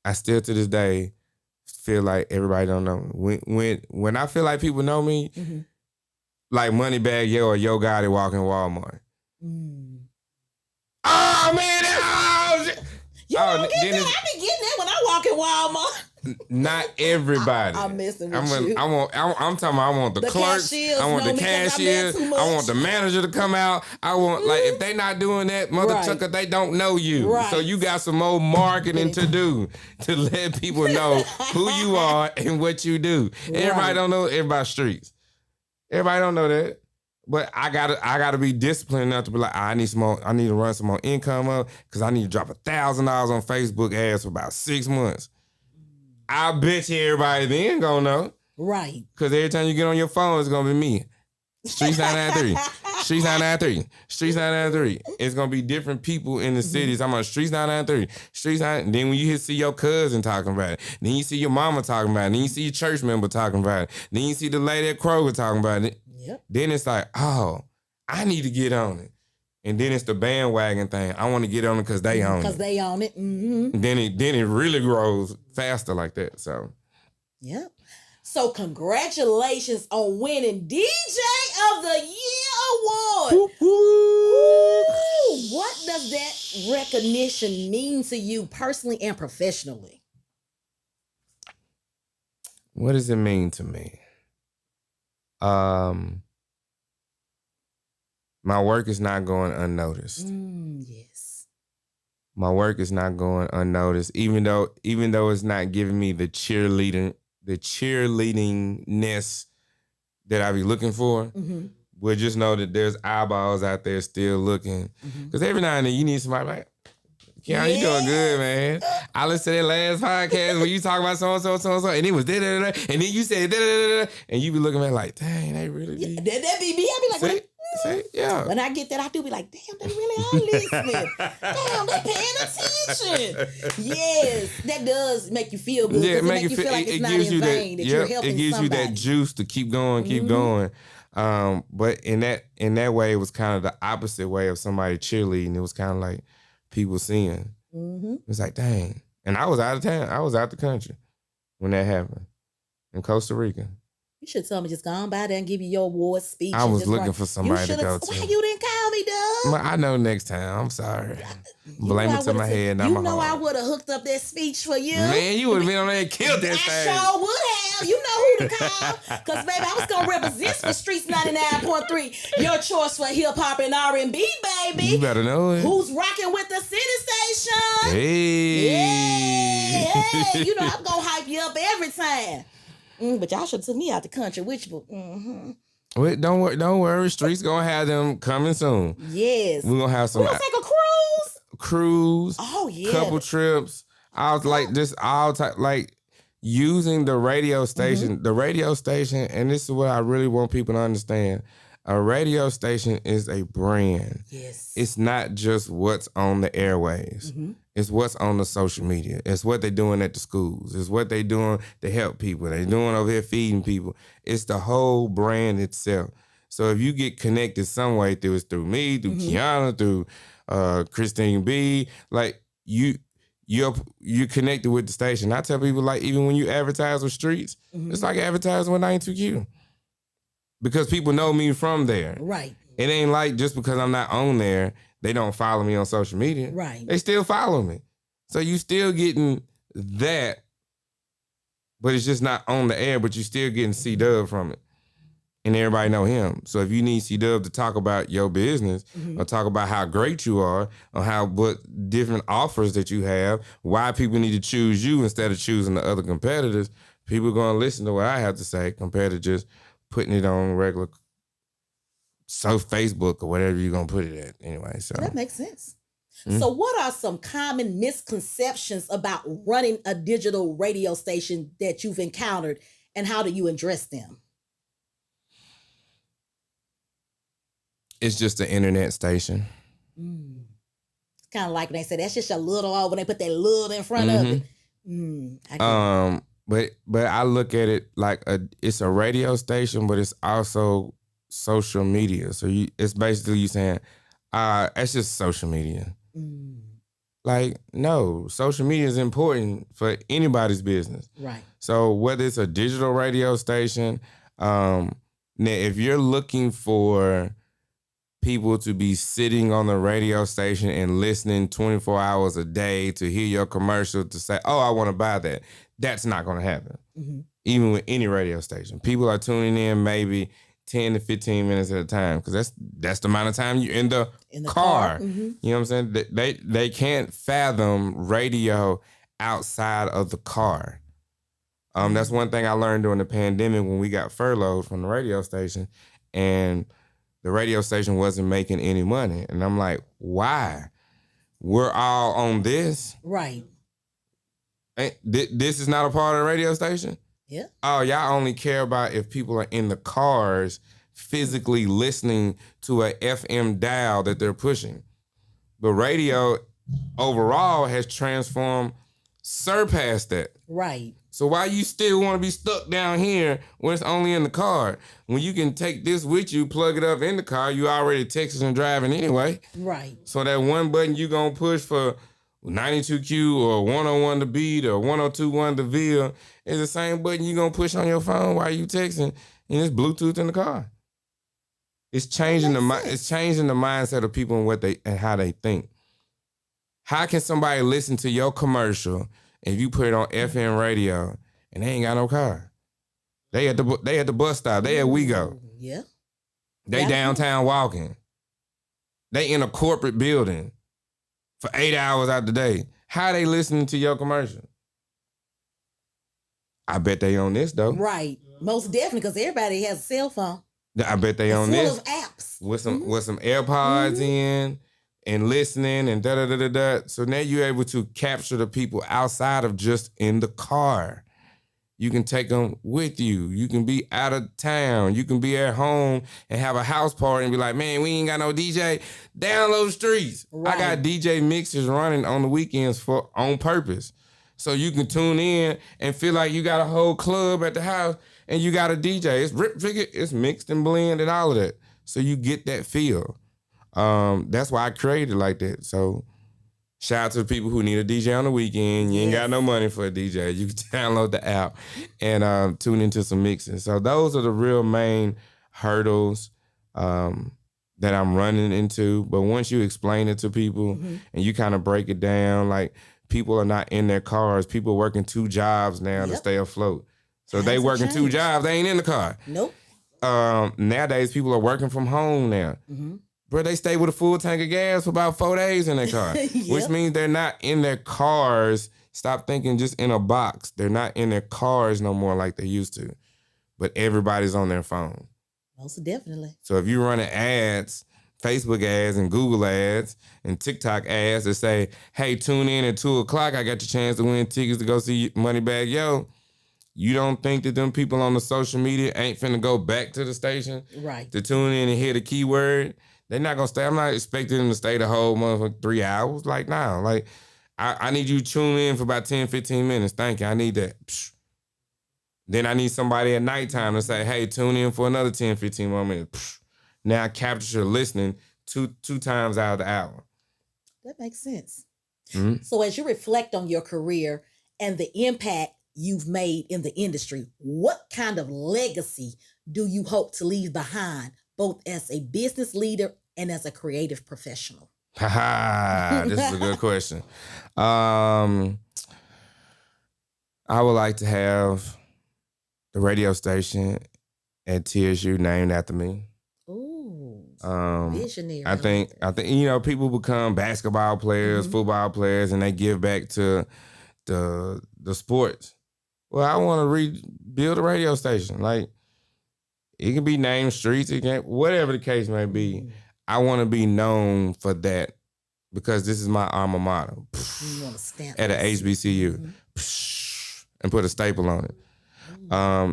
I still to this day feel like everybody don't know me. When I feel like people know me, like Moneybag Yo or Yo Gotti walking Walmart. Oh man! You don't get that? I be getting that when I walk in Walmart. Not everybody. I'm messing with you. I'm talking about I want the clerks. I want the cashiers. I want the manager to come out. I want, like, if they not doing that, mother chucker, they don't know you. Right. So you got some more marketing to do to let people know who you are and what you do. Right. Everybody don't know everybody's Streetz. Everybody don't know that. But I gotta be disciplined enough to be like, I need to run some more income up, because I need to drop $1,000 on Facebook ads for about 6 months. I bet you everybody then gonna know. Right. Because every time you get on your phone, it's gonna be me. Streetz 993. Streetz 993. Streetz 993. It's gonna be different people in the cities. I'm on Streetz 993. Streetz 9. Then when you see your cousin talking about it, then you see your mama talking about it, then you see your church member talking about it, then you see the lady at Kroger talking about it. Yep. Then it's like, oh, I need to get on it. And then it's the bandwagon thing. I want to get on it because they own it. Because they own it. Mm-hmm. Then it really grows faster like that. So, yep. So congratulations on winning DJ of the Year award. Woo-hoo. What does that recognition mean to you personally and professionally? What does it mean to me? My work is not going unnoticed. Yes. My work is not going unnoticed, even though it's not giving me the cheerleadingness that I be looking for. But just know that there's eyeballs out there still looking. Because every now and then you need somebody like, Qiana, you doing good, man. I listened to that last podcast when you talk about so-and-so, and it was da-da-da-da, and then you said da-da-da-da, and you be looking at it like, dang, they really be. That be me. I be like, yeah. When I get that, I do be like, damn, they really are listening. Damn, they paying attention. Yes, that does make you feel good. Yeah, it make you feel like it's not in vain, that you're helping somebody. It gives you that juice to keep going, going. But in that way, it was kind of the opposite way of somebody cheerleading. It was kind of like people seeing. It's like, dang. And I was out of town. I was out the country when that happened in Costa Rica. You should tell me just go on by there and give you your award speech. I was looking for somebody to go to. Why you didn't call me, Doug? I know next time. I'm sorry. Blame it to my head. You know I would have hooked up that speech for you. Man, you would have been on there and killed that thing. I sure would have. You know who to call. Because, baby, I was going to represent for Streetz 99.3. Your choice for hip-hop and R&B, baby. You better know it. Who's rocking with the City Station? Hey. Hey. You know I'm going to hype you up every time. But y'all should have took me out the country with you. Wait, don't worry. Streetz gonna have them coming soon. Yes. We're gonna have some. We're gonna take a cruise. Cruise. Oh yeah. Couple trips. I was like this all time, like using the radio station. The radio station, and this is what I really want people to understand. A radio station is a brand. Yes. It's not just what's on the airwaves. It's what's on the social media. It's what they're doing at the schools. It's what they're doing to help people. They're doing over here feeding people. It's the whole brand itself. So if you get connected some way through me, through Qiana, through Christine B, like you're connected with the station. I tell people, like, even when you advertise with Streetz, it's like advertising with 92Q. Because people know me from there. Right. It ain't like just because I'm not on there, they don't follow me on social media. Right. They still follow me. So you still getting that, but it's just not on the air, but you still getting Cdub from it. And everybody know him. So if you need Cdub to talk about your business or talk about how great you are or what different offers that you have, why people need to choose you instead of choosing the other competitors, people are going to listen to what I have to say compared to just putting it on regular Facebook or whatever you're going to put it at. Anyway, so. That makes sense. So what are some common misconceptions about running a digital radio station that you've encountered, and how do you address them? It's just an internet station. It's kind of like when they say that's just a little, when they put that little in front of it. But I look at it like it's a radio station, but it's also social media. So it's basically you saying, it's just social media. Like, no, social media is important for anybody's business. Right. So whether it's a digital radio station, now if you're looking for people to be sitting on the radio station and listening 24 hours a day to hear your commercial to say, oh, I want to buy that, that's not going to happen. Even with any radio station. People are tuning in maybe 10 to 15 minutes at a time because that's the amount of time you're in the car. You know what I'm saying? They can't fathom radio outside of the car. That's one thing I learned during the pandemic when we got furloughed from the radio station and the radio station wasn't making any money. And I'm like, why? We're all on this. Right. This is not a part of the radio station? Yeah. Oh, y'all only care about if people are in the cars physically listening to a FM dial that they're pushing. But radio overall has surpassed that. Right. So why you still want to be stuck down here when it's only in the car? When you can take this with you, plug it up in the car, you already texting and driving anyway. Right. So that one button you gonna push for 92Q or 101 the beat or 1021 the Ville is the same button you gonna push on your phone while you texting, and it's Bluetooth in the car. It's changing it's changing the mindset of people and and how they think. How can somebody listen to your commercial if you put it on FM radio and they ain't got no car? They at the bus stop. They at WeGo. Yeah. They downtown walking. They in a corporate building for 8 hours out the day. How they listening to your commercial? I bet they on this though. Right. Most definitely, because everybody has a cell phone. I bet they on this. Full of apps. With some AirPods in and listening and da-da-da-da-da. So now you're able to capture the people outside of just in the car. You can take them with you. You can be out of town. You can be at home and have a house party and be like, man, we ain't got no DJ. Download Streetz. Right. I got DJ mixers running on the weekends on purpose. So you can tune in and feel like you got a whole club at the house and you got a DJ. It's it's mixed and blended and all of that. So you get that feel. That's why I created it like that. So shout out to the people who need a DJ on the weekend. You ain't got no money for a DJ. You can download the app and tune into some mixing. So those are the real main hurdles that I'm running into. But once you explain it to people and you kind of break it down, like people are not in their cars. People working 2 jobs now to stay afloat. So they working 2 jobs. They ain't in the car. Nope. Nowadays, people are working from home now. Bro, they stay with a full tank of gas for about 4 days in their car, which means they're not in their cars. Stop thinking just in a box. They're not in their cars no more like they used to. But everybody's on their phone. Most definitely. So if you're running ads, Facebook ads and Google ads and TikTok ads that say, hey, tune in at 2 o'clock, I got your chance to win tickets to go see Moneybagg Yo. You don't think that them people on the social media ain't finna go back to the station to tune in and hear the keyword? They're not gonna stay. I'm not expecting them to stay the whole month 3 hours. Like, nah. Like, I need you to tune in for about 10, 15 minutes. Thank you. I need that. Psh. Then I need somebody at nighttime to say, hey, tune in for another 10, 15 more minutes. Psh. Now I capture your listening two times out of the hour. That makes sense. Mm-hmm. So as you reflect on your career and the impact you've made in the industry, what kind of legacy do you hope to leave behind, both as a business leader and as a creative professional? This is a good question. I would like to have the radio station at TSU named after me. Ooh, visionary. I think people become basketball players, football players, and they give back to the sports. Well, I want to rebuild a radio station. Like, it can be named Streetz, it can, whatever the case may be. I want to be known for that because this is my alma mater. You want to stamp at an HBCU and put a staple on it.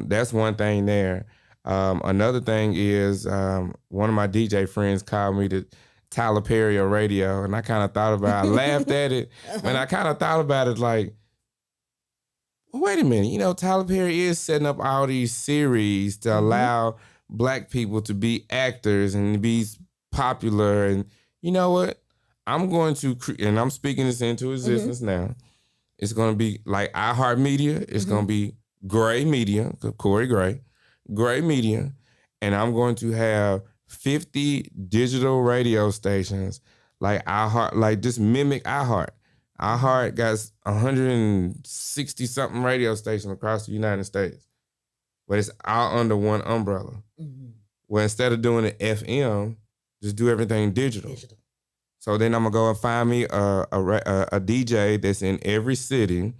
That's one thing there. Another thing is one of my DJ friends called me the Tyler Perry of radio, and I kind of thought about it. I laughed at it, and I kind of thought about it like, well, wait a minute. Tyler Perry is setting up all these series to allow Black people to be actors and to be popular. And you know what? I'm going to, and I'm speaking this into existence now. It's going to be like iHeartMedia. It's going to be Gray Media, Corey Gray Media. And I'm going to have 50 digital radio stations like iHeart, like just mimic iHeart. iHeart got 160-something radio stations across the United States. But it's all under one umbrella. Well, instead of doing it FM, just do everything digital. So then I'm going to go and find me a DJ that's in every city,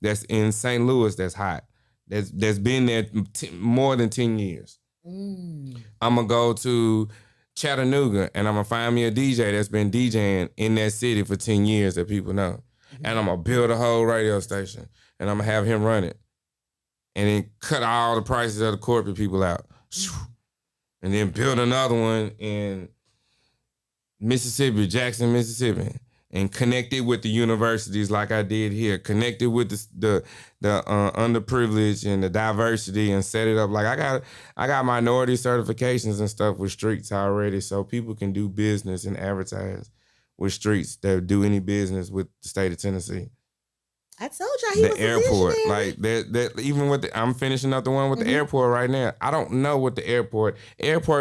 that's in St. Louis that's hot, that's been there more than 10 years. I'm going to go to Chattanooga and I'm going to find me a DJ that's been DJing in that city for 10 years that people know. And I'm going to build a whole radio station and I'm going to have him run it. And then cut all the prices of the corporate people out. And then build another one in Mississippi, Jackson, Mississippi, and connect it with the universities like I did here. Connect it with the underprivileged and the diversity and set it up. Like I got minority certifications and stuff with Streetz already, so people can do business and advertise with Streetz that do any business with the state of Tennessee. I told y'all he was the airport, a like that. Even with I'm finishing up the one with the airport right now. I don't know what the airport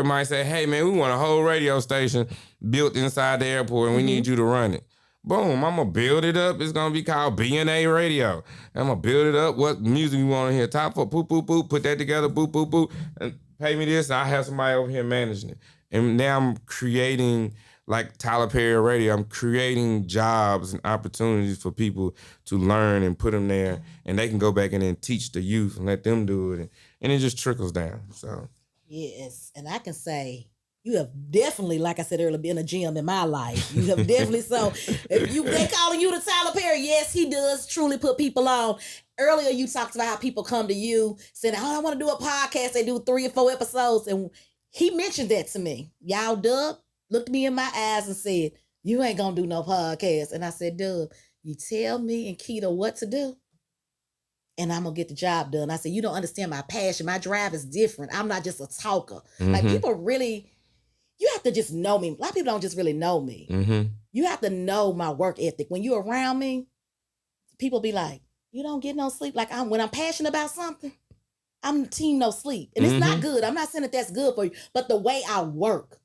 might say. Hey man, we want a whole radio station built inside the airport, and we need you to run it. Boom, I'm gonna build it up. It's gonna be called BNA Radio. I'm gonna build it up. What music you want to hear? Top for boop boop boop. Put that together. Boop boop boop. And pay me this. I have somebody over here managing it. And now I'm creating. Like Tyler Perry Radio, I'm creating jobs and opportunities for people to learn and put them there, and they can go back and then teach the youth and let them do it, and it just trickles down. So yes, and I can say you have definitely, like I said earlier, been a gem in my life. You have definitely so. If they calling you the Tyler Perry, yes, he does truly put people on. Earlier, you talked about how people come to you saying, "Oh, I want to do a podcast." They do 3 or 4 episodes, and he mentioned that to me. Y'all, Dub looked me in my eyes and said, "You ain't gonna do no podcast." And I said, "Dub, you tell me and Keita what to do, and I'm gonna get the job done." I said, "You don't understand my passion. My drive is different. I'm not just a talker." Like people really, you have to just know me. A lot of people don't just really know me. You have to know my work ethic. When you're around me, people be like, "You don't get no sleep." Like when I'm passionate about something, I'm team no sleep. And it's not good. I'm not saying that that's good for you, but the way I work.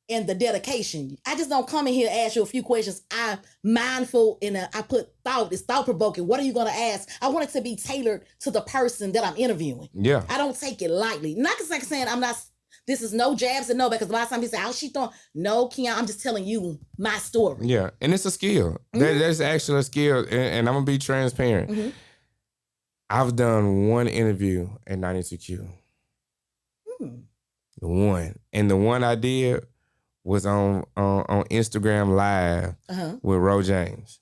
And the dedication. I just don't come in here and ask you a few questions. I'm mindful and I put thought. It's thought-provoking. What are you going to ask? I want it to be tailored to the person that I'm interviewing. Yeah. I don't take it lightly. Not because I'm saying I'm not, this is no jabs and no, because a lot of times people say, "Oh, she throwing." No, Qiana, I'm just telling you my story. Yeah, and it's a skill. That's actually a skill, and I'm going to be transparent. I've done one interview at 92Q. The one. And the one I did was on Instagram Live with Ro James.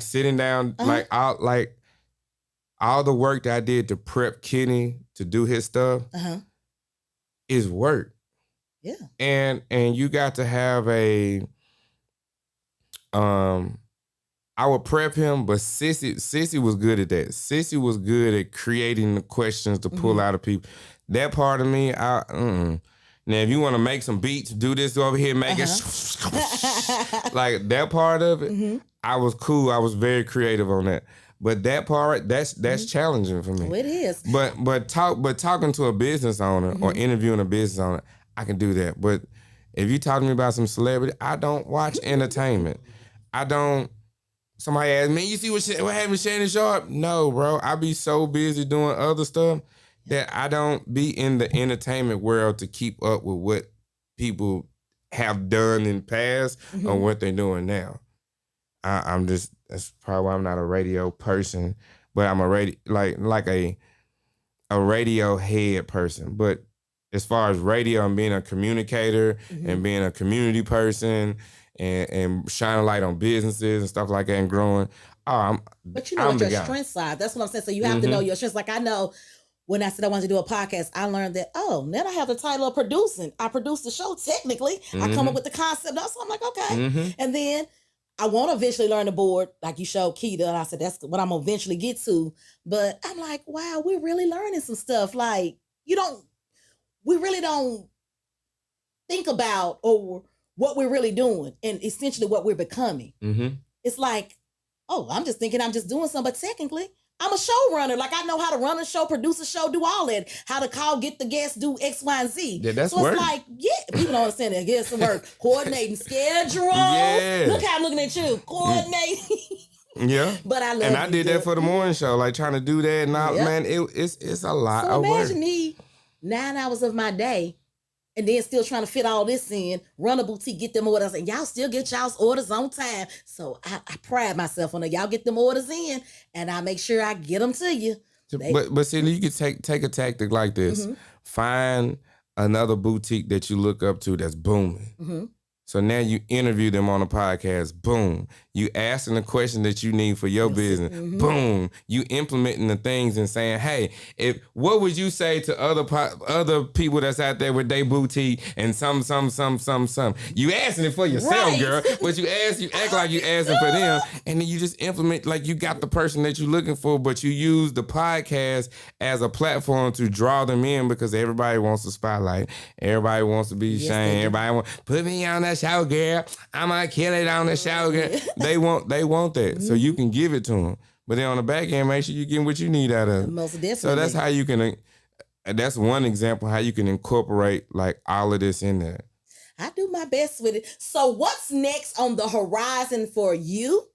Sitting down, all the work that I did to prep Kenny to do his stuff is work. Yeah. And you got to have I would prep him, but Sissy was good at that. Sissy was good at creating the questions to pull out of people. That part of me, Now, if you want to make some beats, do this over here, make it like that part of it. I was cool. I was very creative on that. But that part, that's challenging for me. Oh, it is. But talking to a business owner or interviewing a business owner, I can do that. But if you talk to me about some celebrity, I don't watch entertainment. I don't. Somebody asked me, you see what happened with Shannon Sharp? No, bro. I be so busy doing other stuff that I don't be in the entertainment world to keep up with what people have done in the past or what they're doing now. I'm just, that's probably why I'm not a radio person, but I'm a radio head person. But as far as radio and being a communicator and being a community person and shining a light on businesses and stuff like that and growing. But you know what your strengths are. That's what I'm saying. So you have to know your strengths. Like I know when I said I wanted to do a podcast, I learned that, then I have the title of producing. I produce the show technically. I come up with the concept. So I'm like, okay. And then I want to eventually learn the board, like you showed Keita. And I said, that's what I'm going to eventually get to. But I'm like, wow, we're really learning some stuff. Like, we really don't think about or what we're really doing and essentially what we're becoming. It's like, I'm just thinking I'm just doing something, but technically I'm a showrunner. Like I know how to run a show, produce a show, do all that. How to call, get the guests, do X, Y, and Z. Yeah, that's so work. It's like, people don't understand that. Get some work. Coordinating schedules. Yeah. Look how I'm looking at you. Coordinating. Yeah. But I love and I did that for the morning show, like trying to do that. And man, it's a lot of work. Imagine me 9 hours of my day and then still trying to fit all this in, run a boutique, get them orders, and y'all still get y'all's orders on time. So I pride myself on that. Y'all get them orders in, and I make sure I get them to you. But see, you could take a tactic like this. Find another boutique that you look up to that's booming. So now you interview them on a podcast. Boom. You asking the question that you need for your business. Boom. You implementing the things and saying, hey, what would you say to other people that's out there with their boutique and some. You asking it for yourself, girl. But you act like you asking for them. And then you just implement like you got the person that you're looking for, but you use the podcast as a platform to draw them in because everybody wants the spotlight. Everybody wants to be shamed. Everybody wants, put me on that show, girl. I'm gonna kill it on the show, girl. They want that, so you can give it to them. But then on the back end, make sure you get what you need out of it. Most definitely. So that's how you can. That's one example how you can incorporate like all of this in there. I do my best with it. So what's next on the horizon for you?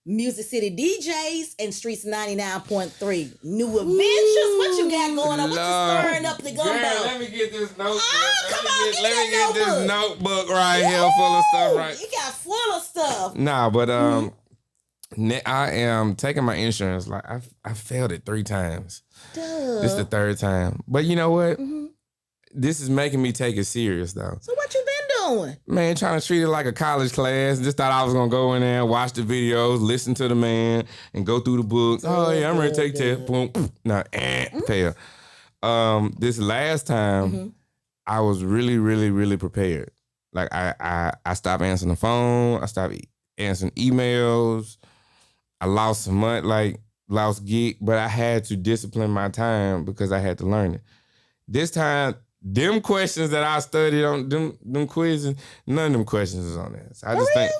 Music City DJs and Streetz 99.3. New adventures. What you got going on? What you stirring up the gumbo? Girl, let me get this notebook. Let me get this notebook right here full of stuff. Right, you got full of stuff. Nah, but I am taking my insurance. Like I failed it 3 times. Duh. This is the 3rd time. But you know what? This is making me take it serious though. So what you been doing? Man, trying to treat it like a college class. Just thought I was gonna go in there, watch the videos, listen to the man, and go through the books. I'm ready to take test. Boom. Nah, fail. This last time, I was really, really, really prepared. Like I stopped answering the phone. I stopped answering emails. I lost some money, lost gig, but I had to discipline my time because I had to learn it. This time, them questions that I studied on them quizzes, none of them questions is on there. So I just think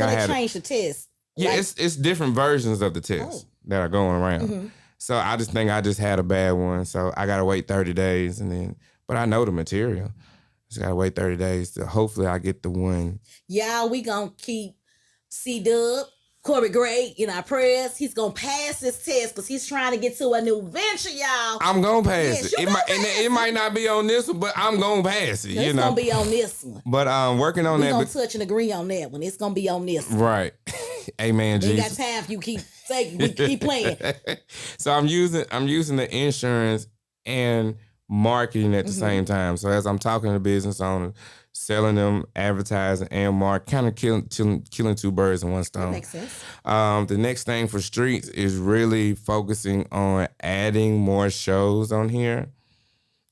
so I had to change the test. Yeah, it's different versions of the test that are going around. So I just think I just had a bad one. So I gotta wait 30 days but I know the material. Just gotta wait 30 days to hopefully I get the one. Yeah, we gonna keep Cdub, Corey Gray in our prayers. He's gonna pass this test because he's trying to get to a new venture, y'all. I'm gonna pass it. It might not be on this one, but I'm gonna pass it. It's gonna be on this one. But working on that. We're gonna touch and agree on that one. It's gonna be on this one. Right. Amen, Jesus. We got time if you keep playing. So I'm using the insurance and marketing at the same time. So as I'm talking to business owners, selling them advertising and market, kind of killing two birds in one stone. That makes sense. The next thing for Streetz is really focusing on adding more shows on here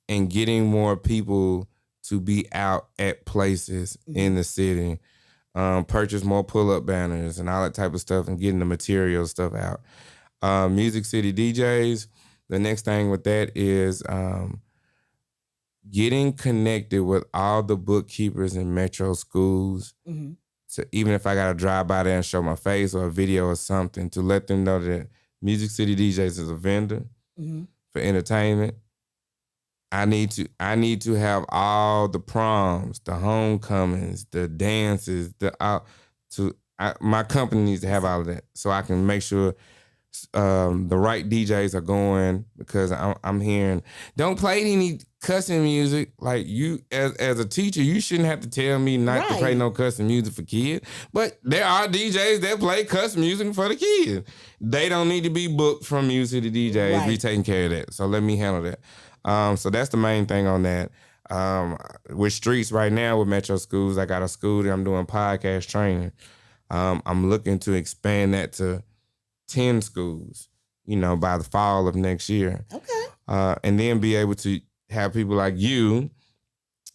and getting more people to be out at places in the city. Purchase more pull-up banners and all that type of stuff and getting the material stuff out. Music City DJs, the next thing with that is getting connected with all the bookkeepers in metro schools. So even if I got to drive by there and show my face or a video or something, to let them know that Music City DJs is a vendor for entertainment. I need to have all the proms, the homecomings, the dances, my company needs to have all of that so I can make sure the right DJs are going, because I'm hearing, don't play any cussing music. Like, you as a teacher, you shouldn't have to tell me not to play no cussing music for kids. But there are DJs that play cuss music for the kids. They don't need to be booked from Music to DJs. Be taking care of that. So let me handle that. So that's the main thing on that. With Streetz right now with metro schools, I got a school that I'm doing podcast training. I'm looking to expand that to 10 schools, by the fall of next year. Okay. And then be able to have people like you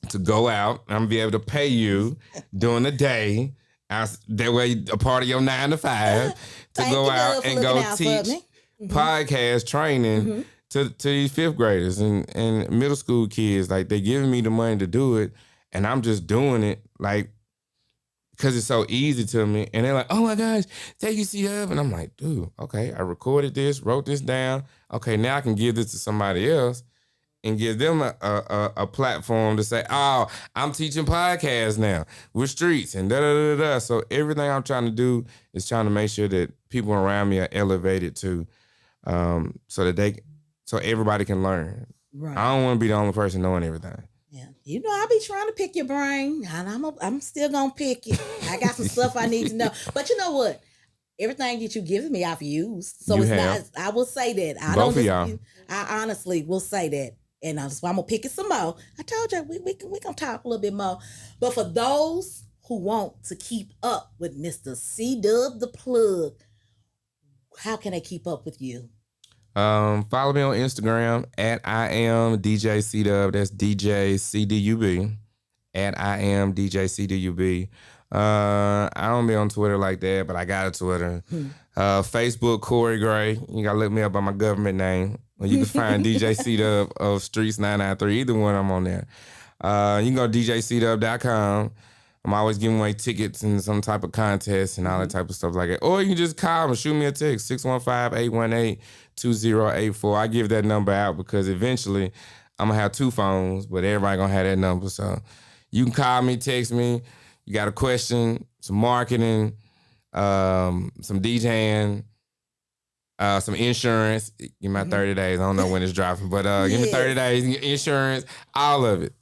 to go out. I'm be able to pay you during the day. That way, a part of your 9 to 5 to go out and go teach podcast training to these 5th graders and middle school kids. Like, they're giving me the money to do it, and I'm just doing it like because it's so easy to me. And they're like, oh my gosh, thank you, Cdub. And I'm like, dude, okay, I recorded this, wrote this down. Okay, now I can give this to somebody else and give them a platform to say, oh, I'm teaching podcasts now with Streetz and da-da-da-da. So everything I'm trying to do is trying to make sure that people around me are elevated too, so everybody can learn. Right. I don't want to be the only person knowing everything. Yeah. I be trying to pick your brain, and I'm still going to pick it. I got some stuff I need to know. But you know what? Everything that you given me, I've used. So not, I will say that. Both of y'all. I honestly will say that. And that's why I'm going to pick it some more. I told you, we going to talk a little bit more. But for those who want to keep up with Mr. Cdub the Plug, how can they keep up with you? Follow me on Instagram at I am DJ Cdub. That's DJ CDUB. At I am DJ CDUB. I don't be on Twitter like that, but I got a Twitter. Facebook, Corey Gray. You gotta look me up by my government name. Or you can find DJ Cdub of Streetz 993. Either one, I'm on there. You can go to DJCdub.com. I'm always giving away tickets and some type of contest and all that type of stuff like that. Or you can just call and shoot me a text, 615-818-2084. I give that number out because eventually I'm going to have 2 phones, but everybody going to have that number. So you can call me, text me. You got a question, some marketing, some DJing, some insurance. Give me my 30 days. I don't know when it's dropping, but give me 30 days, insurance, all of it.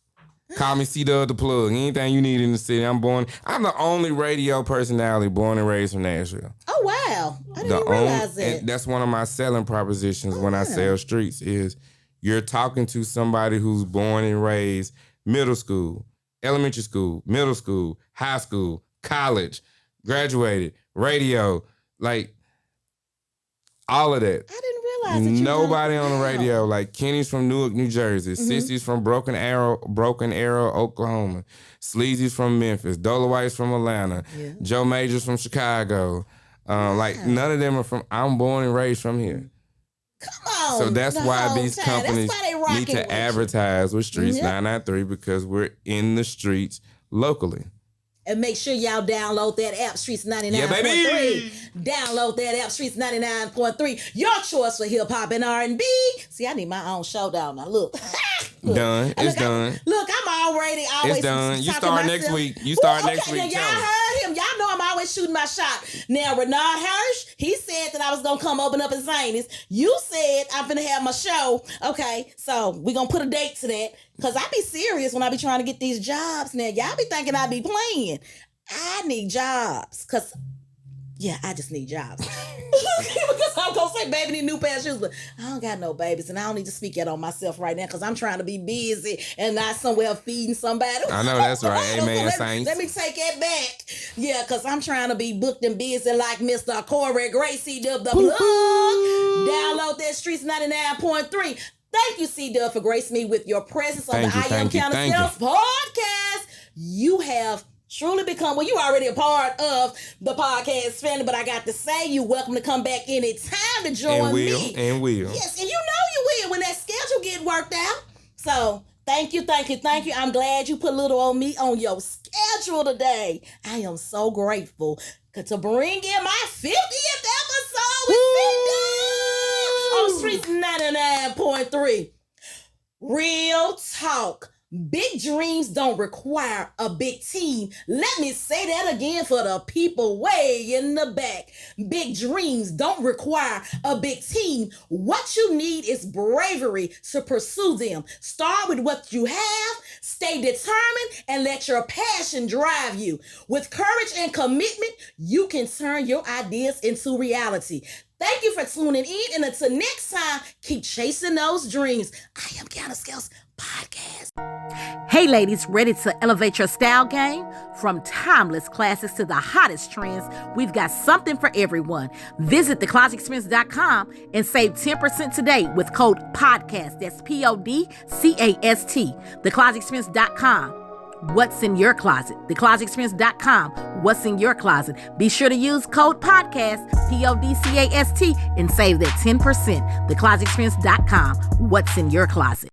Call me Cdub the Plug. Anything you need in the city. I'm the only radio personality born and raised from Nashville. Oh, wow. I didn't realize that. And that's one of my selling propositions when I sell Streetz is you're talking to somebody who's born and raised middle school, elementary school, middle school, high school, college, graduated, radio, like all of that. I didn't realize that. Nobody on the radio. Like Kenny's from Newark, New Jersey. Sissy's from Broken Arrow, Oklahoma. Sleazy's from Memphis. Dolowite's from Atlanta. Yeah. Joe Major's from Chicago. Like none of them are from. I'm born and raised from here. Come on. So that's why these companies need to advertise with Streetz 993 because we're in the streets locally. And make sure y'all download that app, Streetz 99.3. Yeah, baby. Download that app, Streetz 99.3. Your choice for hip-hop and R&B. See, I need my own showdown now. Look. Done. It's done. I'm already always. It's done. You start next week. Y'all heard him. Y'all know I'm always shooting my shot. Now, Renard Hirsch, he said that I was going to come open up in Zanies. You said I'm going to have my show. Okay, so we're going to put a date to that. Because I be serious when I be trying to get these jobs now. Y'all be thinking I be playing. I need jobs. Because Yeah, I just need jobs. Because I'm going to say, baby, need new pair of shoes. But I don't got no babies, and I don't need to speak that on myself right now because I'm trying to be busy and not somewhere feeding somebody. I know that's right. Amen, saints. Let me take it back. Yeah, because I'm trying to be booked and busy like Mr. Corey Gray, Cdub the plug. Download that Streetz 99.3. Thank you, Cdub, for gracing me with your presence on the I Am Qiana Scales podcast. You have truly become, well, you already a part of the podcast family, but I got to say, you're welcome to come back anytime to join me. And will. Yes, and you know you will when that schedule get worked out. So thank you. I'm glad you put little old me on your schedule today. I am so grateful to bring in my 50th episode with Streetz 99.3. Real talk. Big dreams don't require a big team. Let me say that again for the people way in the back. Big dreams don't require a big team. What you need is bravery to pursue them. Start with what you have, stay determined, and let your passion drive you. With courage and commitment, you can turn your ideas into reality. Thank you for tuning in, and until next time, keep chasing those dreams. I am Qiana Scales Podcast. Hey ladies, ready to elevate your style game? From timeless classics to the hottest trends, we've got something for everyone. Visit theclosetexperience.com and save 10% today with code PODCAST. That's PODCAST. Theclosetexperience.com. What's in your closet? Theclosetexperience.com. What's in your closet? Be sure to use code PODCAST, PODCAST, and save that 10%. Theclosetexperience.com. What's in your closet?